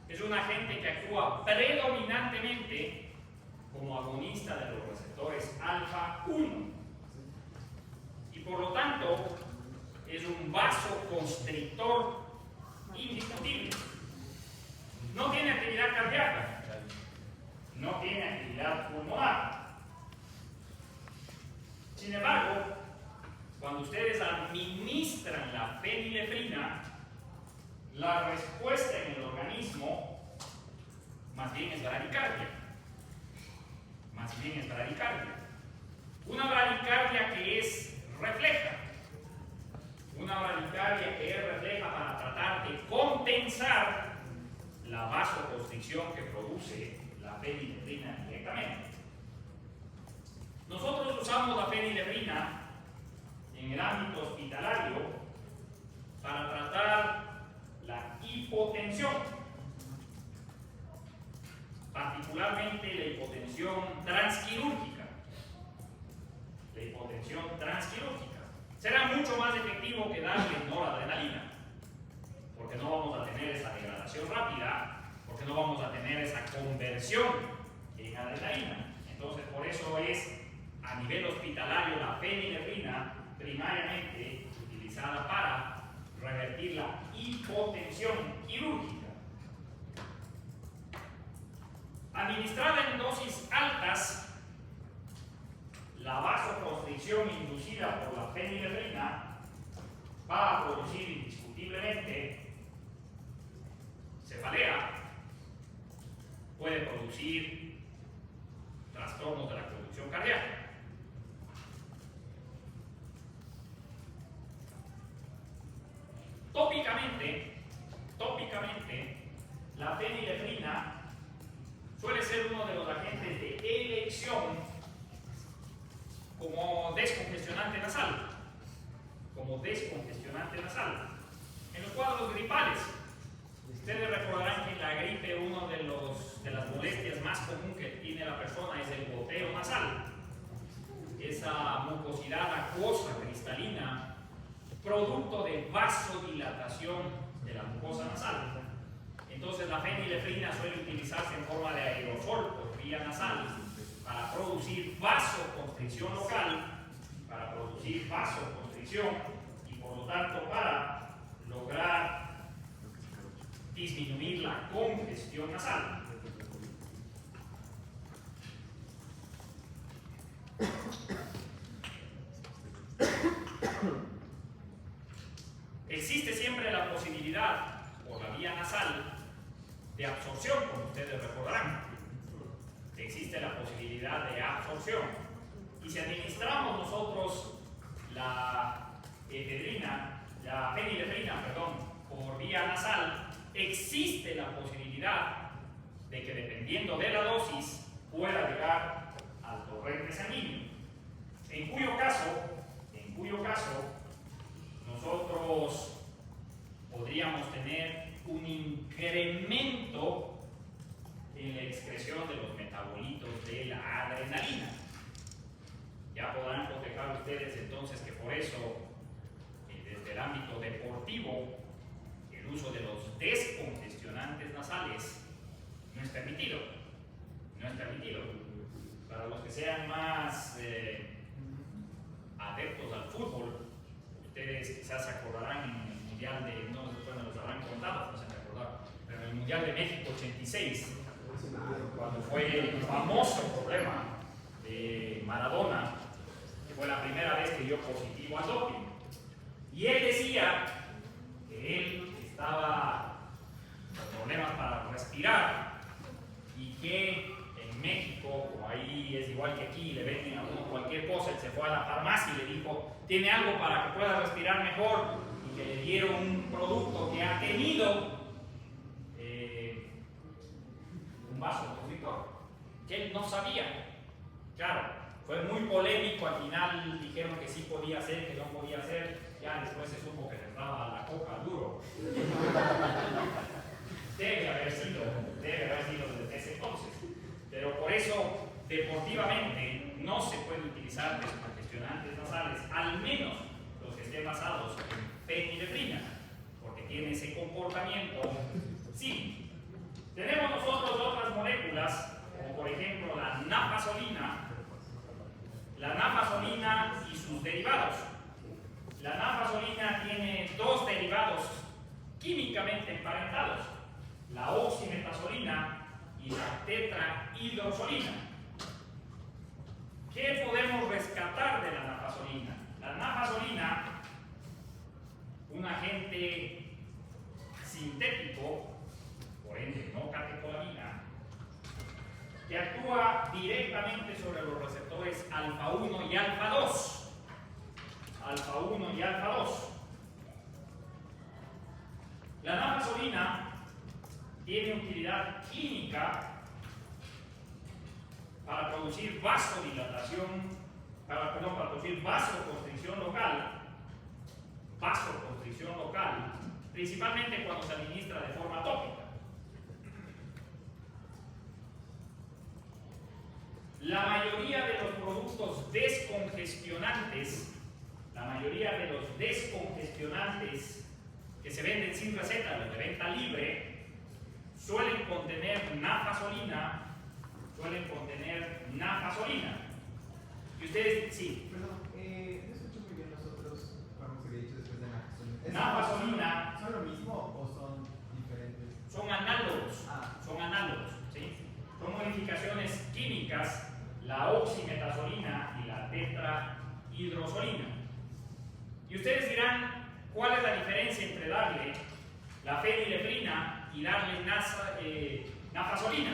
es un agente que actúa predominantemente como agonista de los receptores alfa 1 y por lo tanto es un vasoconstrictor indiscutible. No tiene actividad cardíaca, tiene actividad pulmonar. Sin embargo, cuando ustedes administran la fenilefrina, la respuesta en el organismo más bien es bradicardia. Más bien es bradicardia. Una bradicardia que es refleja. Una bradicardia que es refleja para tratar de compensar la vasoconstricción que produce la fenilefrina directamente. Nosotros usamos la fenilefrina en el ámbito hospitalario para tratar la hipotensión, particularmente la hipotensión transquirúrgica. La hipotensión transquirúrgica será mucho más efectivo que darle noradrenalina, porque no vamos a tener esa degradación rápida, porque no vamos a tener esa conversión en adrenalina. Entonces, por eso es a nivel hospitalario la fenilefrina primariamente utilizada para revertir la hipotensión quirúrgica. Administrada en dosis altas, la vasoconstricción inducida por la fenilefrina va a producir indiscutiblemente cefalea, puede producir trastornos de la conducción cardíaca. Tópicamente, la fenilefrina suele ser uno de los agentes de elección como descongestionante nasal. En los cuadros gripales, ustedes recordarán que en la gripe uno de las molestias más comunes que tiene la persona es el goteo nasal. Esa mucosidad acuosa cristalina, producto de vasodilatación de la mucosa nasal. Entonces la fenilefrina suele utilizarse en forma de aerosol por vía nasal para producir vasoconstricción local, y por lo tanto para lograr disminuir la congestión nasal. Existe siempre la posibilidad por la vía nasal de absorción, como ustedes recordarán. Existe la posibilidad de absorción. Y si administramos nosotros la fenilefrina, por vía nasal, existe la posibilidad de que dependiendo de la dosis pueda llegar al torrente sanguíneo. En cuyo caso nosotros podríamos tener un incremento en la excreción de los metabolitos de la adrenalina. Ya podrán cotejar ustedes entonces que por eso, desde el ámbito deportivo, el uso de los descongestionantes nasales no es permitido. Para los que sean más adeptos al fútbol, ustedes quizás se acordarán en el Mundial de, no sé cuándo los habrán contado, no se me acordaron, pero en el Mundial de México 86, cuando fue el famoso problema de Maradona, que fue la primera vez que dio positivo al doping. Y él decía que él estaba con problemas para respirar y que en México, o ahí es igual que aquí, le venden a uno cualquier cosa, él se fue a la farmacia y le dijo, ¿tiene algo para que pueda respirar mejor? Y que le dieron un producto que ha tenido un vasoconstrictor, que él no sabía. Claro, fue muy polémico, al final dijeron que sí podía ser, que no podía ser, ya después se supo que le entraba la coca duro. Debe haber sido desde ese entonces. Pero por eso, deportivamente, no se puede utilizar descongestionantes nasales, al menos los que estén basados en fenilefrina, porque tiene ese comportamiento cívico. Tenemos nosotros otras moléculas, como por ejemplo la nafazolina y sus derivados. La nafazolina tiene dos derivados químicamente emparentados, la oximetazolina y la tetrahidrosolina. ¿Qué podemos rescatar de la nafasolina? La nafasolina, un agente sintético, por ende no catecolamina, que actúa directamente sobre los receptores alfa 1 y alfa 2. Alfa 1 y alfa 2. La nafasolina tiene utilidad clínica para producir vasodilatación, para producir vasoconstricción local, principalmente cuando se administra de forma tópica. La mayoría de los productos descongestionantes, que se venden sin receta, los de venta libre, suelen contener nafasolina. Y ustedes, sí. Perdón, no escucho muy bien los otros fármacos que he dicho después de nafasolina. Nafasolina. ¿Son lo mismo o son diferentes? Son análogos. Ah. Son análogos, ¿sí? Son modificaciones químicas, la oximetazolina y la tetrahidrosolina. Y ustedes dirán, ¿cuál es la diferencia entre darle la fenilefrina y darle nafasolina?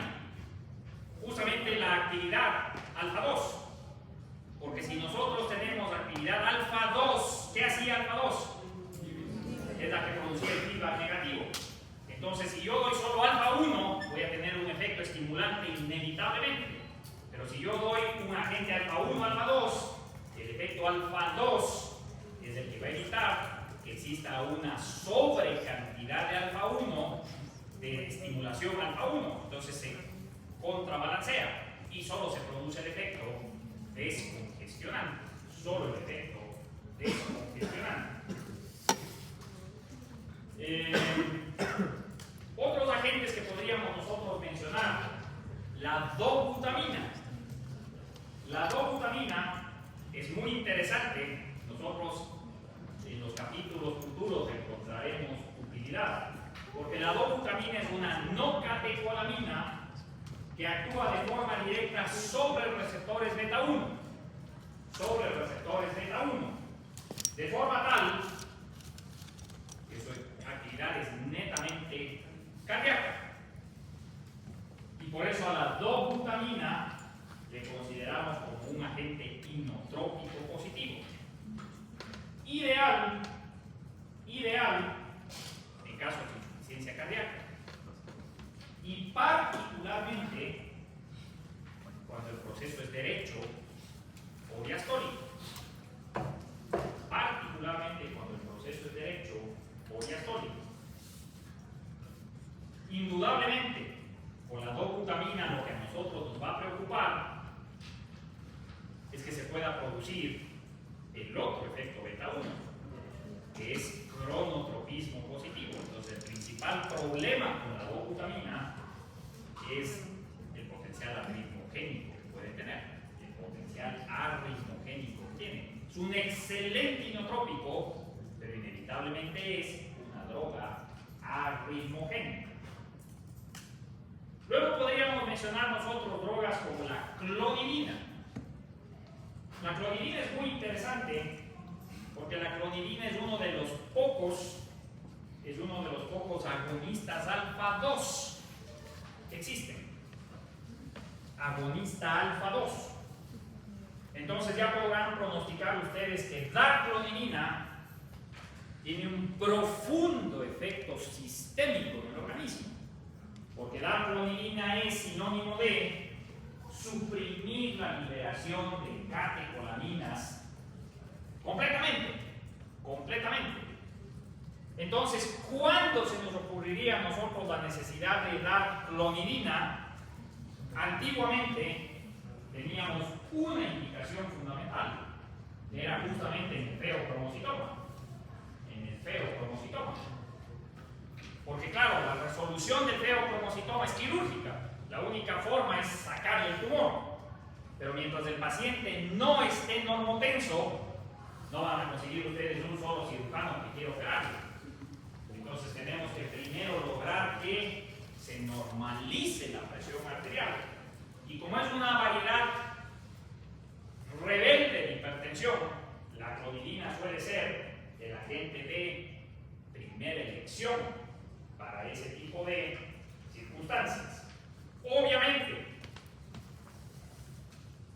Justamente la actividad alfa 2. Porque si nosotros tenemos actividad alfa 2, ¿qué hacía alfa 2? Es la que producía el feedback negativo. Entonces, si yo doy solo alfa 1, voy a tener un efecto estimulante inevitablemente. Pero si yo doy un agente alfa 1, alfa 2, el efecto alfa 2 es el que va a evitar que exista una sobrecantidad de alfa 1, de estimulación alfa 1. Entonces se contrabalancea y solo se produce el efecto descongestionante. Solo el efecto descongestionante. Otros agentes que podríamos nosotros mencionar, la dobutamina. La dobutamina es muy interesante. Nosotros en los capítulos futuros encontraremos utilidad, porque la dobutamina es una no catecolamina que actúa de forma directa sobre receptores beta 1. De forma tal que su actividad es netamente cardíaca. Y por eso a la dobutamina le consideramos como un agente inotrópico positivo. Ideal en caso de insuficiencia cardíaca. Y particularmente cuando el proceso es derecho o diastólico. Indudablemente, con la dobutamina lo que a nosotros nos va a preocupar es que se pueda producir el otro efecto beta 1, que es cronotropismo positivo. Entonces, el principal problema con la dobutamina es el potencial arritmogénico que puede tener, el potencial arritmogénico que tiene. Es un excelente inotrópico, pero inevitablemente es una droga arritmogénica. Luego podríamos mencionar nosotros drogas como la clonidina. La clonidina es muy interesante porque la clonidina es uno de los pocos agonistas alfa 2 que existen. Agonista alfa 2. Entonces ya podrán pronosticar ustedes que dar clonidina tiene un profundo efecto sistémico en el organismo. Porque la clonidina es sinónimo de suprimir la liberación de catecolaminas completamente. Entonces, ¿cuándo se nos ocurriría a nosotros la necesidad de dar clonidina? Antiguamente teníamos una indicación fundamental, era justamente en el feocromocitoma. Porque claro, la resolución del feocromocitoma es quirúrgica. La única forma es sacarle el tumor. Pero mientras el paciente no esté normotenso, no van a conseguir ustedes un solo cirujano que quiera operarlo. Entonces tenemos que primero lograr que se se normalice la presión arterial. Y como es una variedad rebelde de hipertensión, la clonidina suele ser el agente de primera elección para ese tipo de circunstancias. Obviamente,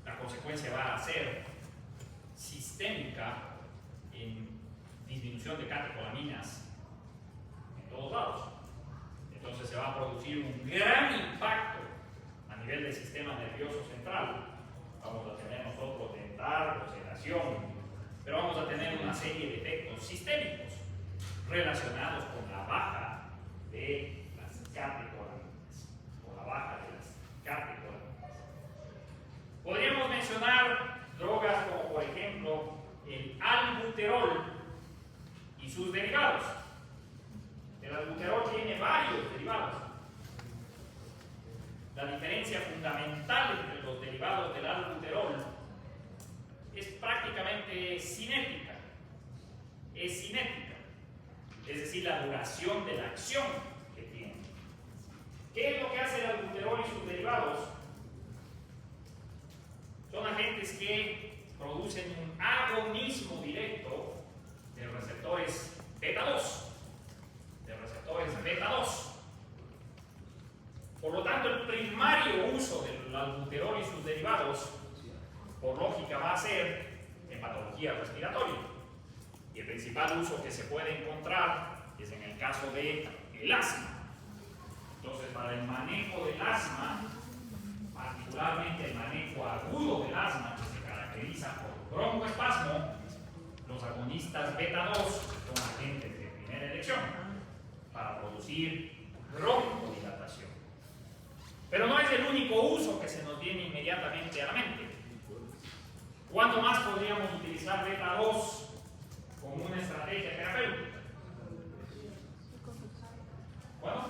la consecuencia va a ser sistémica en disminución de catecolaminas en todos lados. Entonces se va a producir un gran impacto a nivel del sistema nervioso central. Vamos a tener nosotros dentar, sedación, pero vamos a tener una serie de efectos sistémicos relacionados con la baja de las catecolaminas, con la baja de las catecolaminas. Podríamos mencionar drogas como por ejemplo el albuterol y sus derivados. El albuterol tiene varios derivados. La diferencia fundamental entre los derivados del albuterol es prácticamente cinética. Es cinética, es decir, la duración de la acción que tiene. ¿Qué es lo que hace el albuterol y sus derivados? Son agentes que producen un agonismo directo de receptores beta 2. Por lo tanto, el primario uso del albuterol y sus derivados, por lógica, va a ser en patología respiratoria. Y el principal uso que se puede encontrar es en el caso del asma. Entonces, para el manejo del asma, particularmente el manejo agudo del asma, que se caracteriza por broncoespasmo, los agonistas beta 2 son agentes de primera elección para producir broncodilatación. Pero no es el único uso que se nos viene inmediatamente a la mente. ¿Cuándo más podríamos utilizar beta 2 como una estrategia terapéutica? ¿Cuándo?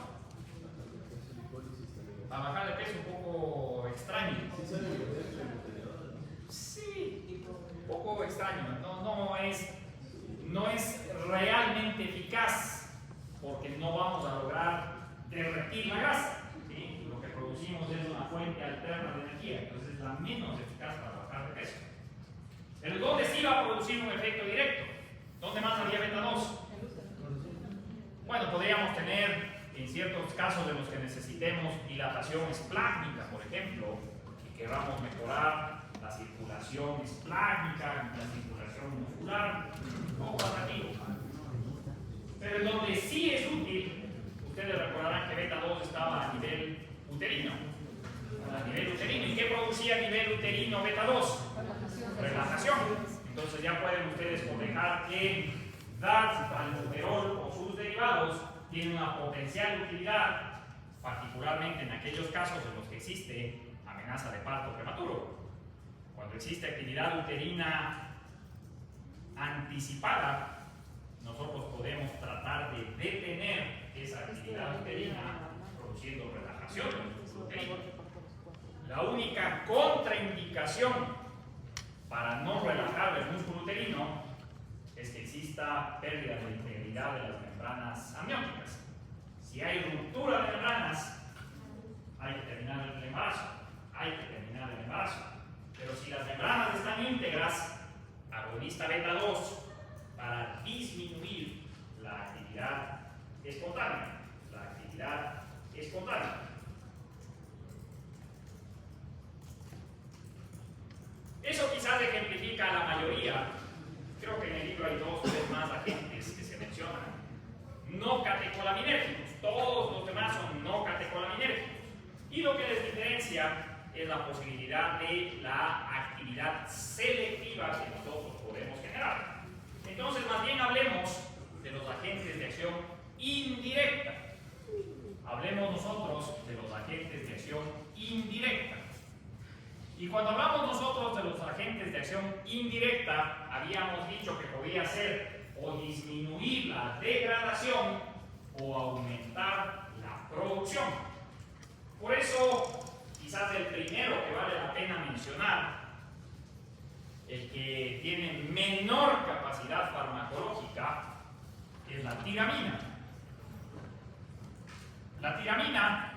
A bajar de peso un poco extraño. Sí, un poco extraño. No es realmente eficaz porque no vamos a lograr derretir la grasa. ¿Sí? Lo que producimos es una fuente alterna de energía, entonces es la menos eficaz para bajar de peso. Pero ¿dónde sí va a producir un efecto directo? ¿Dónde más había beta 2? Bueno, podríamos tener en ciertos casos de los que necesitemos dilatación esplácnica, por ejemplo, y queramos mejorar la circulación esplácnica, la circulación muscular, un poco atractivo. Pero en donde sí es útil, ustedes recordarán que beta 2 estaba a nivel uterino. ¿Y qué producía a nivel uterino beta 2? Relajación. Entonces ya pueden ustedes cotejar que dar albuterol o sus derivados tiene una potencial utilidad, particularmente en aquellos casos en los que existe amenaza de parto prematuro. Cuando existe actividad uterina anticipada, nosotros podemos tratar de detener esa actividad uterina produciendo relajación uterina. La única contraindicación para no relajar el músculo uterino es que exista pérdida de integridad de las membranas amnióticas. Si hay ruptura de membranas, hay que terminar el embarazo. Pero si las membranas están íntegras, agonista beta 2 para disminuir la actividad espontánea. Eso quizás ejemplifica a la mayoría. Creo que en el libro hay 2 o 3 más agentes que se mencionan. No catecolaminérgicos. Todos los demás son no catecolaminérgicos. Y lo que les diferencia es la posibilidad de la actividad selectiva que nosotros podemos generar. Entonces, más bien hablemos de los agentes de acción indirecta. Hablemos nosotros de los agentes de acción indirecta. Y cuando hablamos nosotros de los agentes de acción indirecta, habíamos dicho que podía ser o disminuir la degradación o aumentar la producción. Por eso, quizás el primero que vale la pena mencionar, el que tiene menor capacidad farmacológica, es la tiramina. La tiramina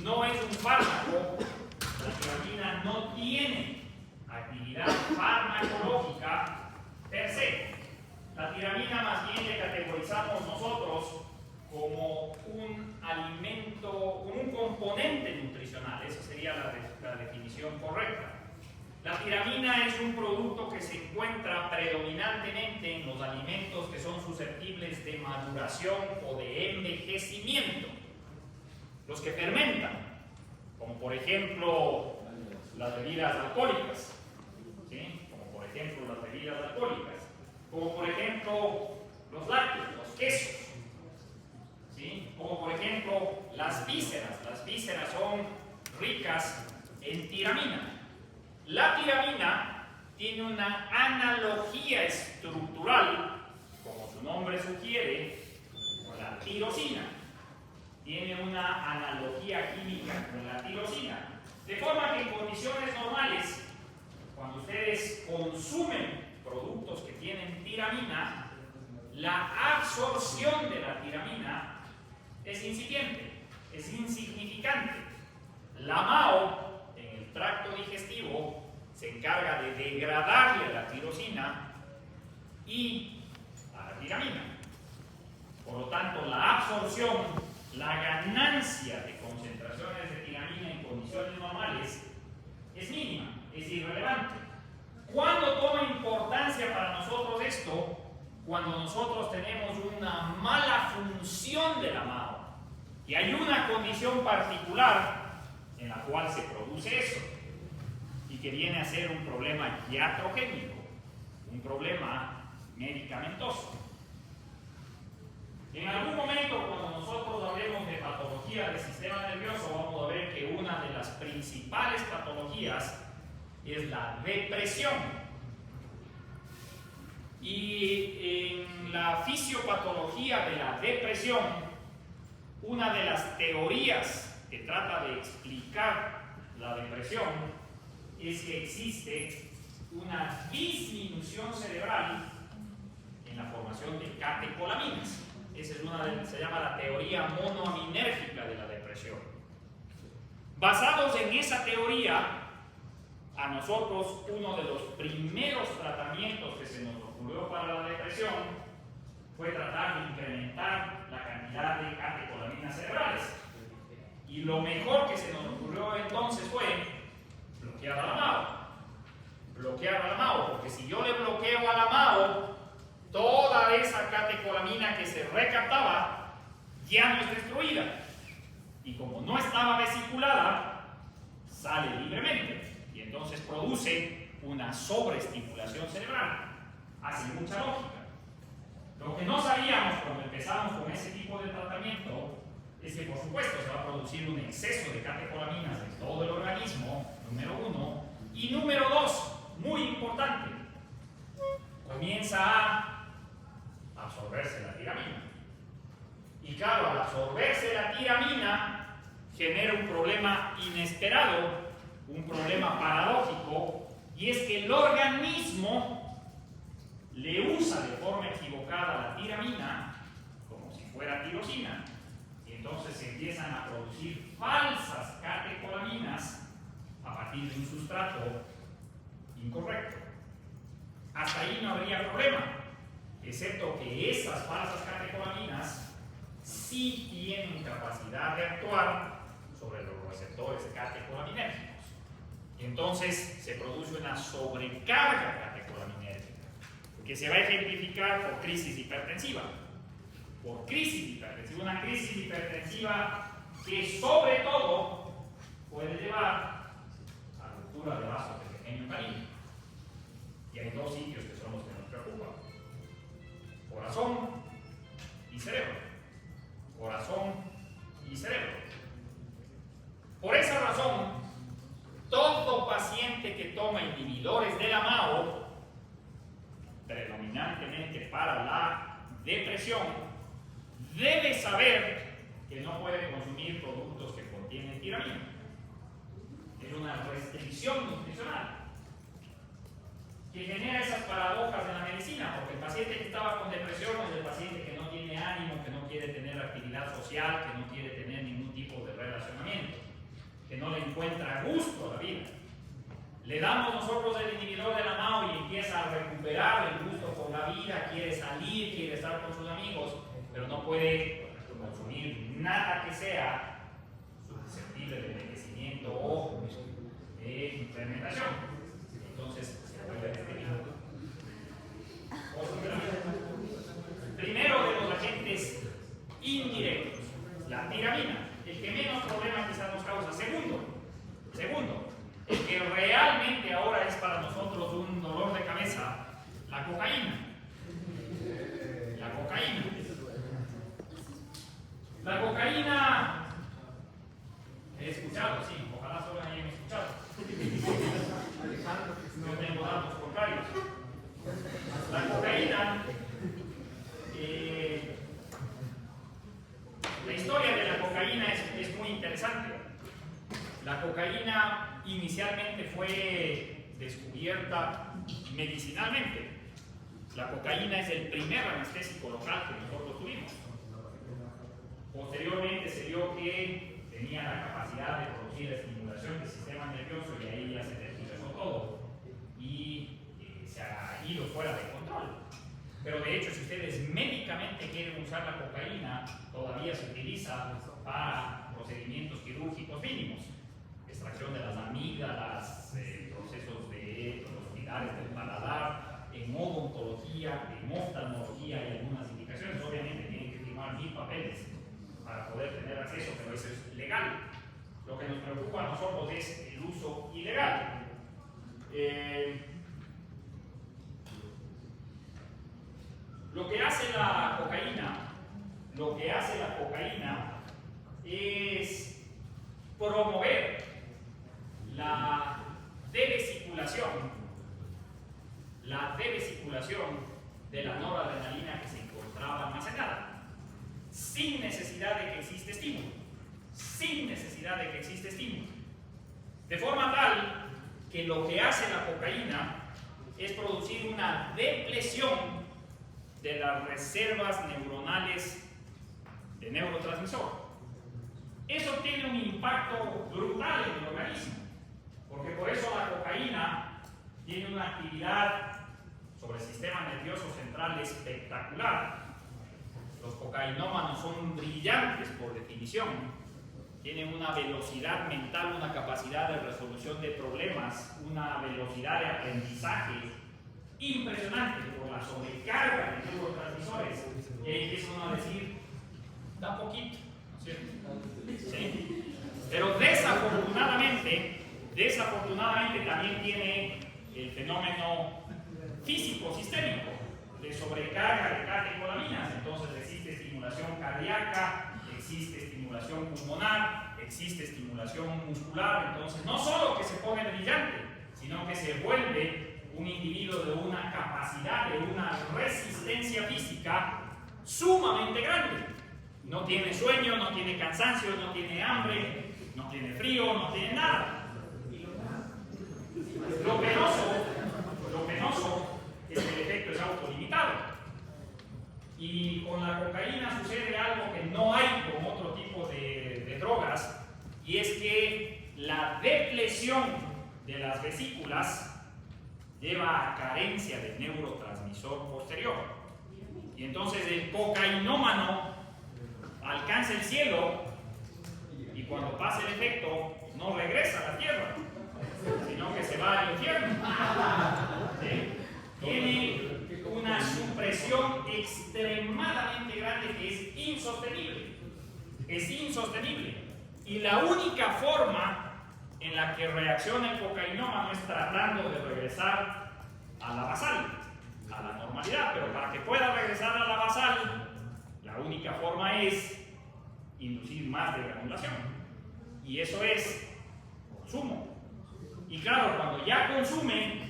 no es un fármaco, la tiramina no tiene actividad farmacológica per se. La tiramina más bien le categorizamos nosotros como un alimento, como un componente nutricional. Esa sería la definición correcta. La tiramina es un producto que se encuentra predominantemente en los alimentos que son susceptibles de maduración o de envejecimiento. Los que fermentan, como por ejemplo las bebidas alcohólicas, ¿sí? Como por ejemplo las bebidas alcohólicas, como por ejemplo los lácteos, los quesos, ¿sí? Como por ejemplo las vísceras. Las vísceras son ricas en tiramina. La tiramina tiene una analogía estructural, como su nombre sugiere, con la tirosina. Tiene una analogía química con la tirosina. De forma que en condiciones normales, cuando ustedes consumen productos que tienen tiramina, la absorción de la tiramina es incipiente, es insignificante. La MAO, en el tracto digestivo, se encarga de degradarle a la tirosina y a la tiramina. Por lo tanto, la absorción, la ganancia de concentraciones de tiramina en condiciones normales es mínima, es irrelevante. ¿Cuándo toma importancia para nosotros esto? Cuando nosotros tenemos una mala función de la MAO. Y hay una condición particular en la cual se produce eso, y que viene a ser un problema iatrogénico, un problema medicamentoso. En algún momento, cuando nosotros hablemos de patología del sistema nervioso, vamos a ver que una de las principales patologías es la depresión. Y en la fisiopatología de la depresión, una de las teorías que trata de explicar la depresión es que existe una disminución cerebral en la formación de catecolaminas. Esa es se llama la teoría monoaminérgica de la depresión. Basados en esa teoría, a nosotros uno de los primeros tratamientos que se nos ocurrió para la depresión fue tratar de incrementar la cantidad de catecolaminas cerebrales. Y lo mejor que se nos ocurrió entonces fue bloquear a la MAO. Bloquear a la MAO, porque si yo le bloqueo a la MAO, toda esa catecolamina que se recaptaba ya no es destruida. Y como no estaba vesiculada, sale libremente. Y entonces produce una sobreestimulación cerebral. Hace mucha lógica. Lo que no sabíamos cuando empezamos con ese tipo de tratamiento es que, por supuesto, se va a producir un exceso de catecolaminas en todo el organismo, número uno. Y número dos, muy importante, comienza a absorberse la tiramina. Y claro, al absorberse la tiramina, genera un problema inesperado, un problema paradójico, y es que el organismo le usa de forma equivocada la tiramina como si fuera tirosina. Y entonces se empiezan a producir falsas catecolaminas a partir de un sustrato incorrecto. Hasta ahí no habría problema, excepto que esas falsas catecolaminas sí tienen capacidad de actuar sobre los receptores catecolaminérgicos. Y entonces se produce una sobrecarga catecolaminérgica, que se va a ejemplificar por crisis hipertensiva. Por crisis hipertensiva, una crisis hipertensiva que sobre todo puede llevar a ruptura de vasos de pequeño calibre. Y hay dos sitios que son los que nos preocupan: corazón y cerebro. Corazón y cerebro. Por esa razón, todo paciente que toma inhibidores de la MAO, predominantemente para la depresión, debe saber que no puede consumir productos que contienen tiramina. Es una restricción nutricional que genera esas paradojas en la medicina, porque el paciente que estaba con depresión es el paciente que no tiene ánimo, que no quiere tener actividad social, que no quiere tener ningún tipo de relacionamiento. encuentra gusto a la vida. Le damos nosotros el inhibidor de la MAO y empieza a recuperar el gusto por la vida, quiere salir, quiere estar con sus amigos, pero no puede consumir nada que sea susceptible de envejecimiento o de fermentación. Entonces se vuelve deprimido. Primero de los agentes indirectos, la tiramina, el que menos problemas quizás nos causa. Segundo, el que realmente ahora es para nosotros un dolor de cabeza, la cocaína. La cocaína, he escuchado, sí, ojalá solo hayan escuchado. Yo tengo datos contrarios. La cocaína, la historia de la cocaína es muy interesante. La cocaína inicialmente fue descubierta medicinalmente. La cocaína es el primer anestésico local que nosotros tuvimos. Posteriormente se vio que tenía la capacidad de producir estimulación del sistema nervioso y ahí ya se tergiversó todo y se ha ido fuera de control. Pero de hecho, si ustedes médicamente quieren usar la cocaína, todavía se utiliza para procedimientos quirúrgicos mínimos. Extracción de las amígdalas, procesos de los pilares del paladar, en odontología, en oftalmología y algunas indicaciones. Obviamente tienen que firmar 1000 papeles para poder tener acceso, pero eso es legal. Lo que nos preocupa a nosotros es el uso ilegal. Lo que hace la cocaína es promover la devesiculación de la noradrenalina que se encontraba almacenada, sin necesidad de que exista estímulo. De forma tal que lo que hace la cocaína es producir una depresión de las reservas neuronales de neurotransmisor. Eso tiene un impacto brutal en el organismo, porque por eso la cocaína tiene una actividad sobre el sistema nervioso central espectacular. Los cocainómanos son brillantes por definición, tienen una velocidad mental, una capacidad de resolución de problemas, una velocidad de aprendizaje impresionante por la sobrecarga de neurotransmisores. Y ahí empieza uno a decir, da poquito, ¿no es cierto? Sí. Pero desafortunadamente también tiene el fenómeno físico, sistémico, de sobrecarga de catecolaminas. Entonces existe estimulación cardíaca, existe estimulación pulmonar, existe estimulación muscular. Entonces no solo que se pone brillante, sino que se vuelve un individuo de una capacidad, de una resistencia física sumamente grande. No tiene sueño, no tiene cansancio, no tiene hambre, no tiene frío, no tiene nada. Lo penoso es que el efecto es autolimitado. Y con la cocaína sucede algo que no hay con otro tipo de drogas, y es que la depresión de las vesículas lleva a carencia del neurotransmisor posterior. Y entonces el cocainómano alcanza el cielo y cuando pasa el efecto no regresa a la tierra, sino que se va al infierno. ¿Sí? Tiene una supresión extremadamente grande que es insostenible. Y la única forma en la que reacciona el cocainómano es tratando de regresar a la basal, a la normalidad. Pero para que pueda regresar a la basal, la única forma es inducir más degranulación. Y eso es consumo. Y claro, cuando ya consume,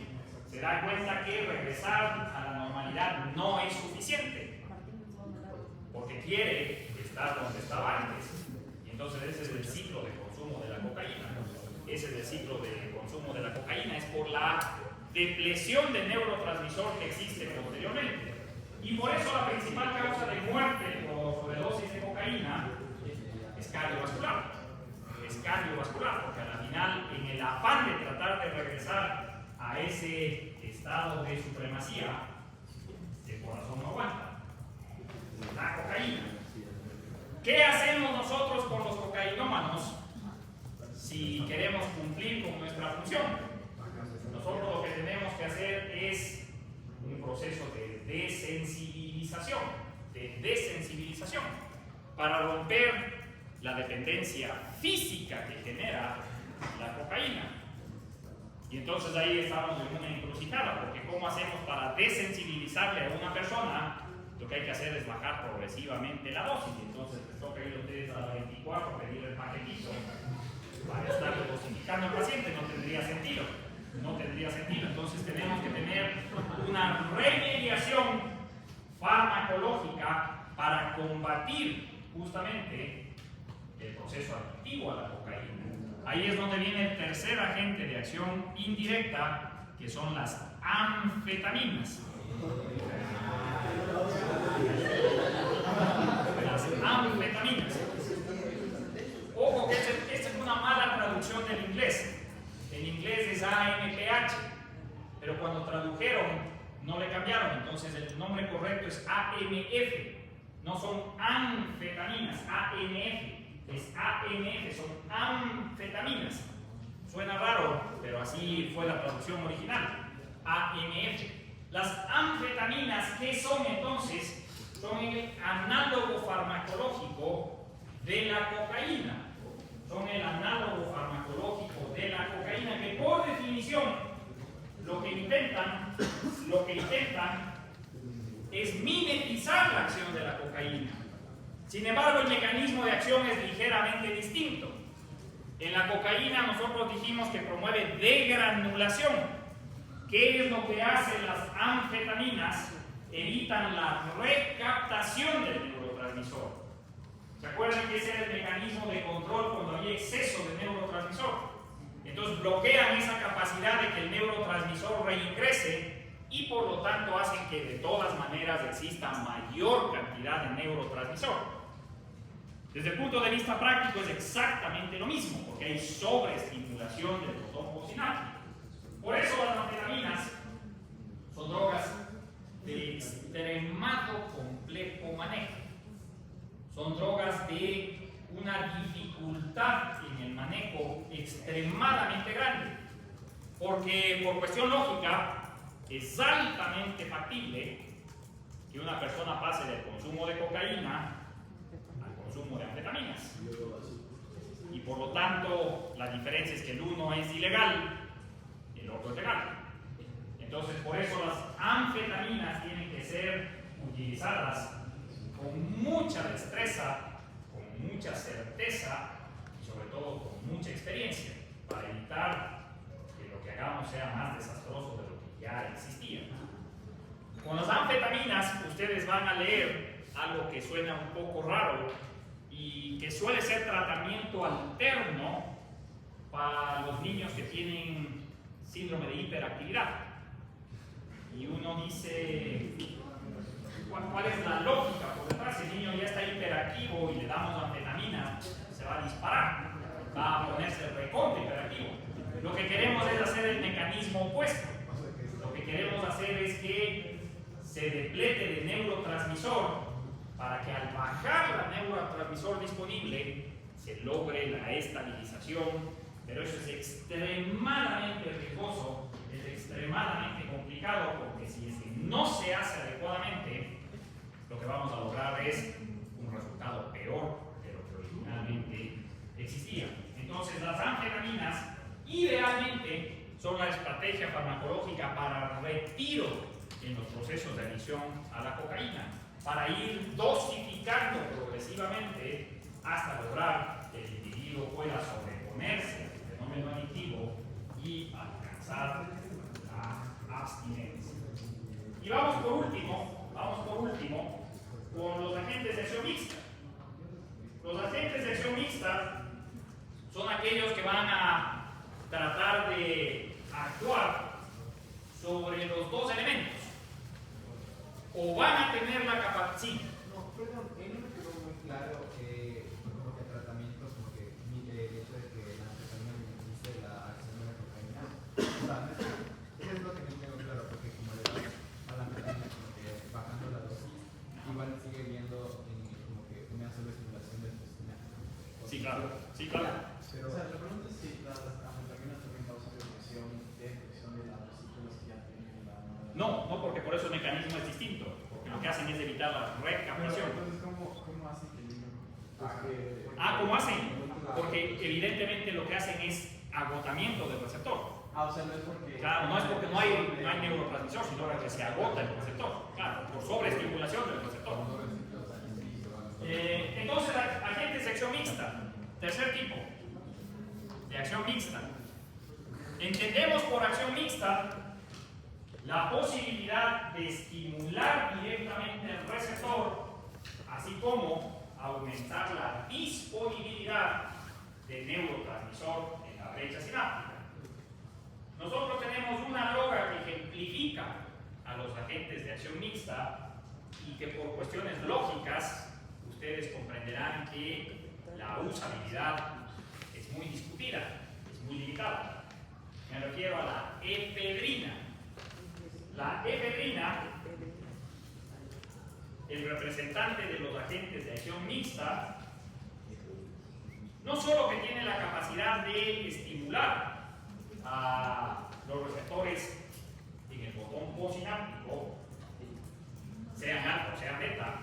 se da cuenta que regresar a la normalidad no es suficiente, porque quiere estar donde estaba antes. Y entonces ese es el ciclo de consumo de la cocaína. Es por la depresión del neurotransmisor que existe posteriormente. Y por eso la principal causa de muerte por sobredosis de cocaína es cardiovascular. Es es cardiovascular, porque al final, en el afán de tratar de regresar a ese estado de supremacía, el corazón no aguanta. La cocaína. ¿Qué hacemos nosotros con los cocainómanos si queremos cumplir con nuestra función? Nosotros lo que tenemos que hacer es un proceso de desensibilización, para romper la dependencia física que genera la cocaína. Y entonces ahí estamos en una encrucijada, porque ¿cómo hacemos para desensibilizarle a una persona? Lo que hay que hacer es bajar progresivamente la dosis. Entonces les toca ir a ustedes a la 24, pedir el paquetito para estar dosificando al paciente. No tendría sentido. Entonces tenemos que tener una remediación farmacológica para combatir justamente el proceso adictivo a la cocaína. Ahí es donde viene el tercer agente de acción indirecta, que son las anfetaminas. Las anfetaminas. Ojo que esta es una mala traducción del inglés. En inglés es AMPH, pero cuando tradujeron no le cambiaron, entonces el nombre correcto es AMF. No son anfetaminas, AMF. Es AMF, son anfetaminas. Suena raro, pero así fue la traducción original. AMF. Las anfetaminas, ¿qué son entonces? Son el análogo farmacológico de la cocaína. Son el análogo farmacológico de la cocaína, que por definición lo que intentan es mimetizar la acción de la cocaína. Sin embargo, el mecanismo de acción es ligeramente distinto. En la cocaína nosotros dijimos que promueve degranulación. ¿Qué es lo que hacen las anfetaminas? Evitan la recaptación del neurotransmisor. ¿Se acuerdan que ese era el mecanismo de control cuando había exceso de neurotransmisor? Entonces bloquean esa capacidad de que el neurotransmisor reingrese y por lo tanto hacen que de todas maneras exista mayor cantidad de neurotransmisor. Desde el punto de vista práctico es exactamente lo mismo, porque hay sobreestimulación del botón postsináptico. Por eso las anfetaminas son drogas de extremado complejo manejo. Son drogas de una dificultad en el manejo extremadamente grande, porque por cuestión lógica es altamente factible que una persona pase del consumo de cocaína al consumo de anfetaminas. Y por lo tanto, la diferencia es que el uno es ilegal, el otro es legal. Entonces, por eso las anfetaminas tienen que ser utilizadas con mucha destreza, con mucha certeza y sobre todo con mucha experiencia, para evitar que lo que hagamos sea más desastroso de lo que ya existía. Con las anfetaminas ustedes van a leer algo que suena un poco raro y que suele ser tratamiento alterno para los niños que tienen síndrome de hiperactividad. Y uno dice, ¿cuál es la lógica por detrás? Si el niño ya está hiperactivo y le damos anfetamina, se va a disparar, va a ponerse recontra hiperactivo. Lo que queremos es hacer el mecanismo opuesto. Lo que queremos hacer es que se deplete de neurotransmisor para que al bajar la neurotransmisor disponible se logre la estabilización, pero eso es extremadamente riesgoso, es extremadamente complicado, porque si es que no se hace adecuadamente, lo que vamos a lograr es un resultado peor de lo que originalmente existía. Entonces las anfetaminas idealmente son la estrategia farmacológica para retiro en los procesos de adicción a la cocaína, para ir dosificando progresivamente hasta lograr que el individuo pueda sobreponerse al fenómeno adictivo y alcanzar la abstinencia. Y vamos por último con los agentes de acción mixta. Los agentes de acción mixta son aquellos que van a tratar de actuar sobre los dos elementos. O van a tener la capacidad. Sí. No, perdón, no me quedó muy claro como que tratamientos, porque el hecho de que No, no, porque por eso el mecanismo es distinto, porque lo que hacen es evitar la recaptación. Entonces, ¿cómo hacen que el libro baje? ¿Cómo hacen? Porque evidentemente lo que hacen es agotamiento del receptor. O sea, no es porque... Claro, no es porque no hay neurotransmisor, sino porque se agota el receptor, claro, por sobreestimulación del receptor. Entonces, agentes de acción mixta. Tercer tipo de acción mixta. Entendemos por acción mixta la posibilidad de estimular directamente el receptor, así como aumentar la disponibilidad de neurotransmisor en la brecha sináptica. Nosotros tenemos una droga que ejemplifica a los agentes de acción mixta y que por cuestiones lógicas ustedes comprenderán que la usabilidad es muy discutida, es muy limitada. Me refiero a la efedrina. La efedrina, el representante de los agentes de acción mixta, no solo que tiene la capacidad de estimular a los receptores en el botón postsináptico, sean alfa o sean beta,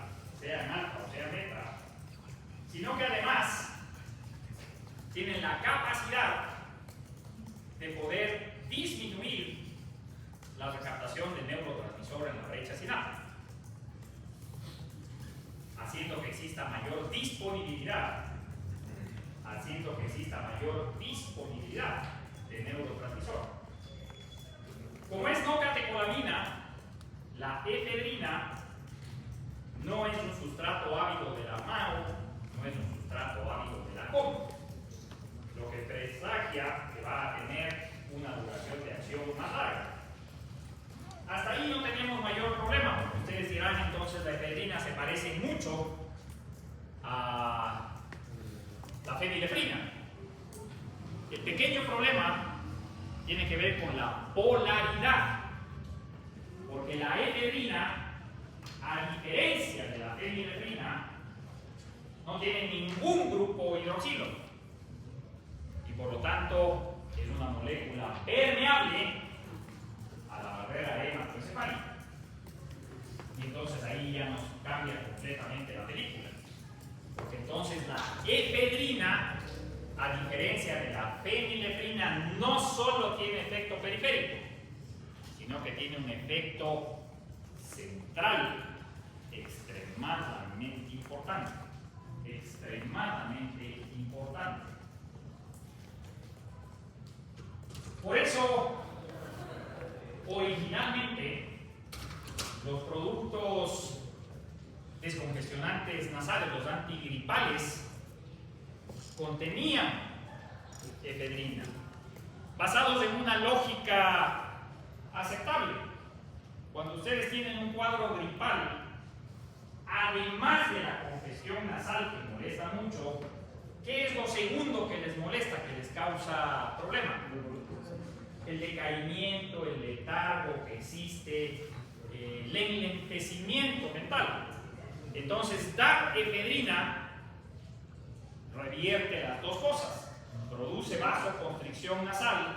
sino que además tienen la capacidad de poder disminuir la recaptación del neurotransmisor en la brecha sináptica, haciendo que exista mayor disponibilidad de neurotransmisor. Como es no catecolamina, la efedrina no es un sustrato ávido de la MAO, no es un sustrato ávido de la COM, lo que presagia que va a tener una duración de acción más larga. Hasta ahí no tenemos mayor problema, porque ustedes dirán entonces la efedrina se parece mucho a la fenilefrina. El pequeño problema tiene que ver con la polaridad, porque la efedrina, a diferencia de la fenilefrina, no tiene ningún grupo hidroxilo y por lo tanto es una molécula permeable a la barrera hematoencefálica. Y entonces ahí ya nos cambia completamente la película, porque entonces la efedrina, a diferencia de la fenilefrina, no solo tiene efecto periférico, sino que tiene un efecto central extremadamente importante. Por eso, originalmente, los productos descongestionantes nasales, los antigripales, contenían efedrina, basados en una lógica aceptable. Cuando ustedes tienen un cuadro gripal, además de la congestión nasal que molesta mucho, ¿qué es lo segundo que les molesta, que les causa problema? El decaimiento, el letargo que existe, el enlentecimiento mental. Entonces, dar efedrina revierte las dos cosas. Produce vasoconstricción nasal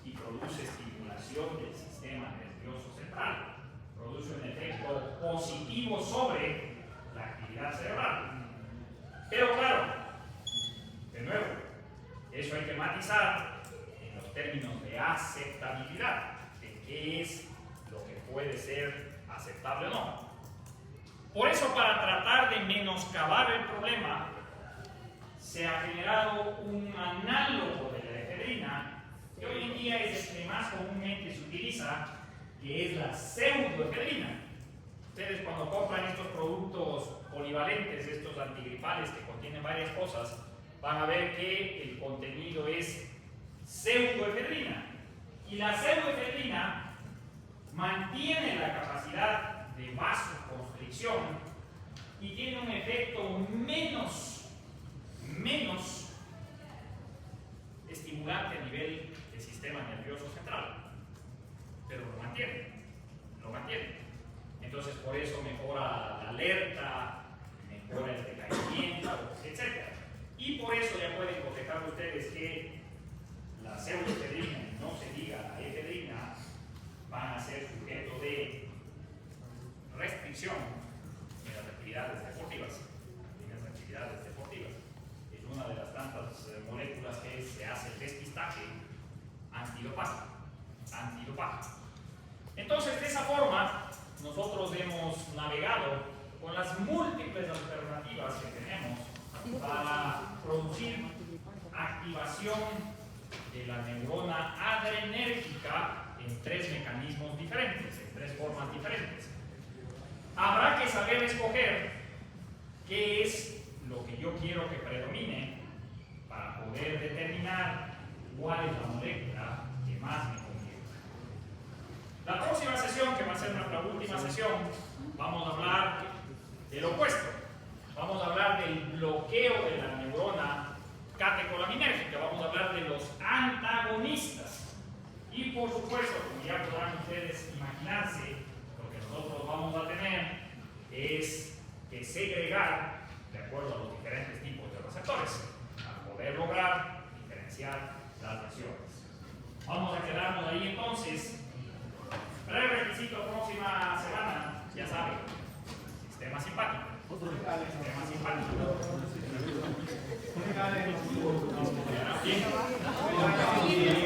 y produce estimulación del sistema nervioso central. Produce un efecto positivo sobre la actividad cerebral. Pero claro, de nuevo, eso hay que matizar en los términos de aceptabilidad, de qué es lo que puede ser aceptable o no. Por eso, para tratar de menoscabar el problema, se ha generado un análogo de la efedrina, que hoy en día es el que más comúnmente se utiliza, que es la pseudoefedrina. Ustedes cuando compran estos productos polivalentes, estos antigripales que contienen varias cosas, van a ver que el contenido es pseudoefedrina. Y la pseudoefedrina mantiene la capacidad de vasoconstricción y tiene un efecto menos estimulante a nivel del sistema nervioso central, pero lo mantiene. Entonces, por eso mejora la alerta, mejora el decaimiento, etc. Y por eso ya pueden cotejar ustedes que la pseudoefedrina, y no se diga la efedrina, van a ser sujeto de antidopaje. Antidopaje. Entonces, de esa forma, nosotros hemos navegado con las múltiples alternativas que tenemos para producir activación de la neurona adrenérgica en 3 mecanismos diferentes, en 3 formas diferentes. Habrá que saber escoger qué es lo que yo quiero que predomine para poder determinar cuál es la molécula que más me conviene. La próxima sesión, que va a ser nuestra última sesión, vamos a hablar del opuesto. Vamos a hablar del bloqueo de la neurona catecolinérgica, vamos a hablar de los antagonistas. Y por supuesto, como ya podrán ustedes imaginarse, lo que nosotros vamos a tener es que segregar de acuerdo a los diferentes tipos de receptores para poder lograr diferenciar las lesiones. Vamos a quedarnos ahí entonces. Prerequisito próxima semana, ya saben, sistema simpático. Sistema simpático. Bien.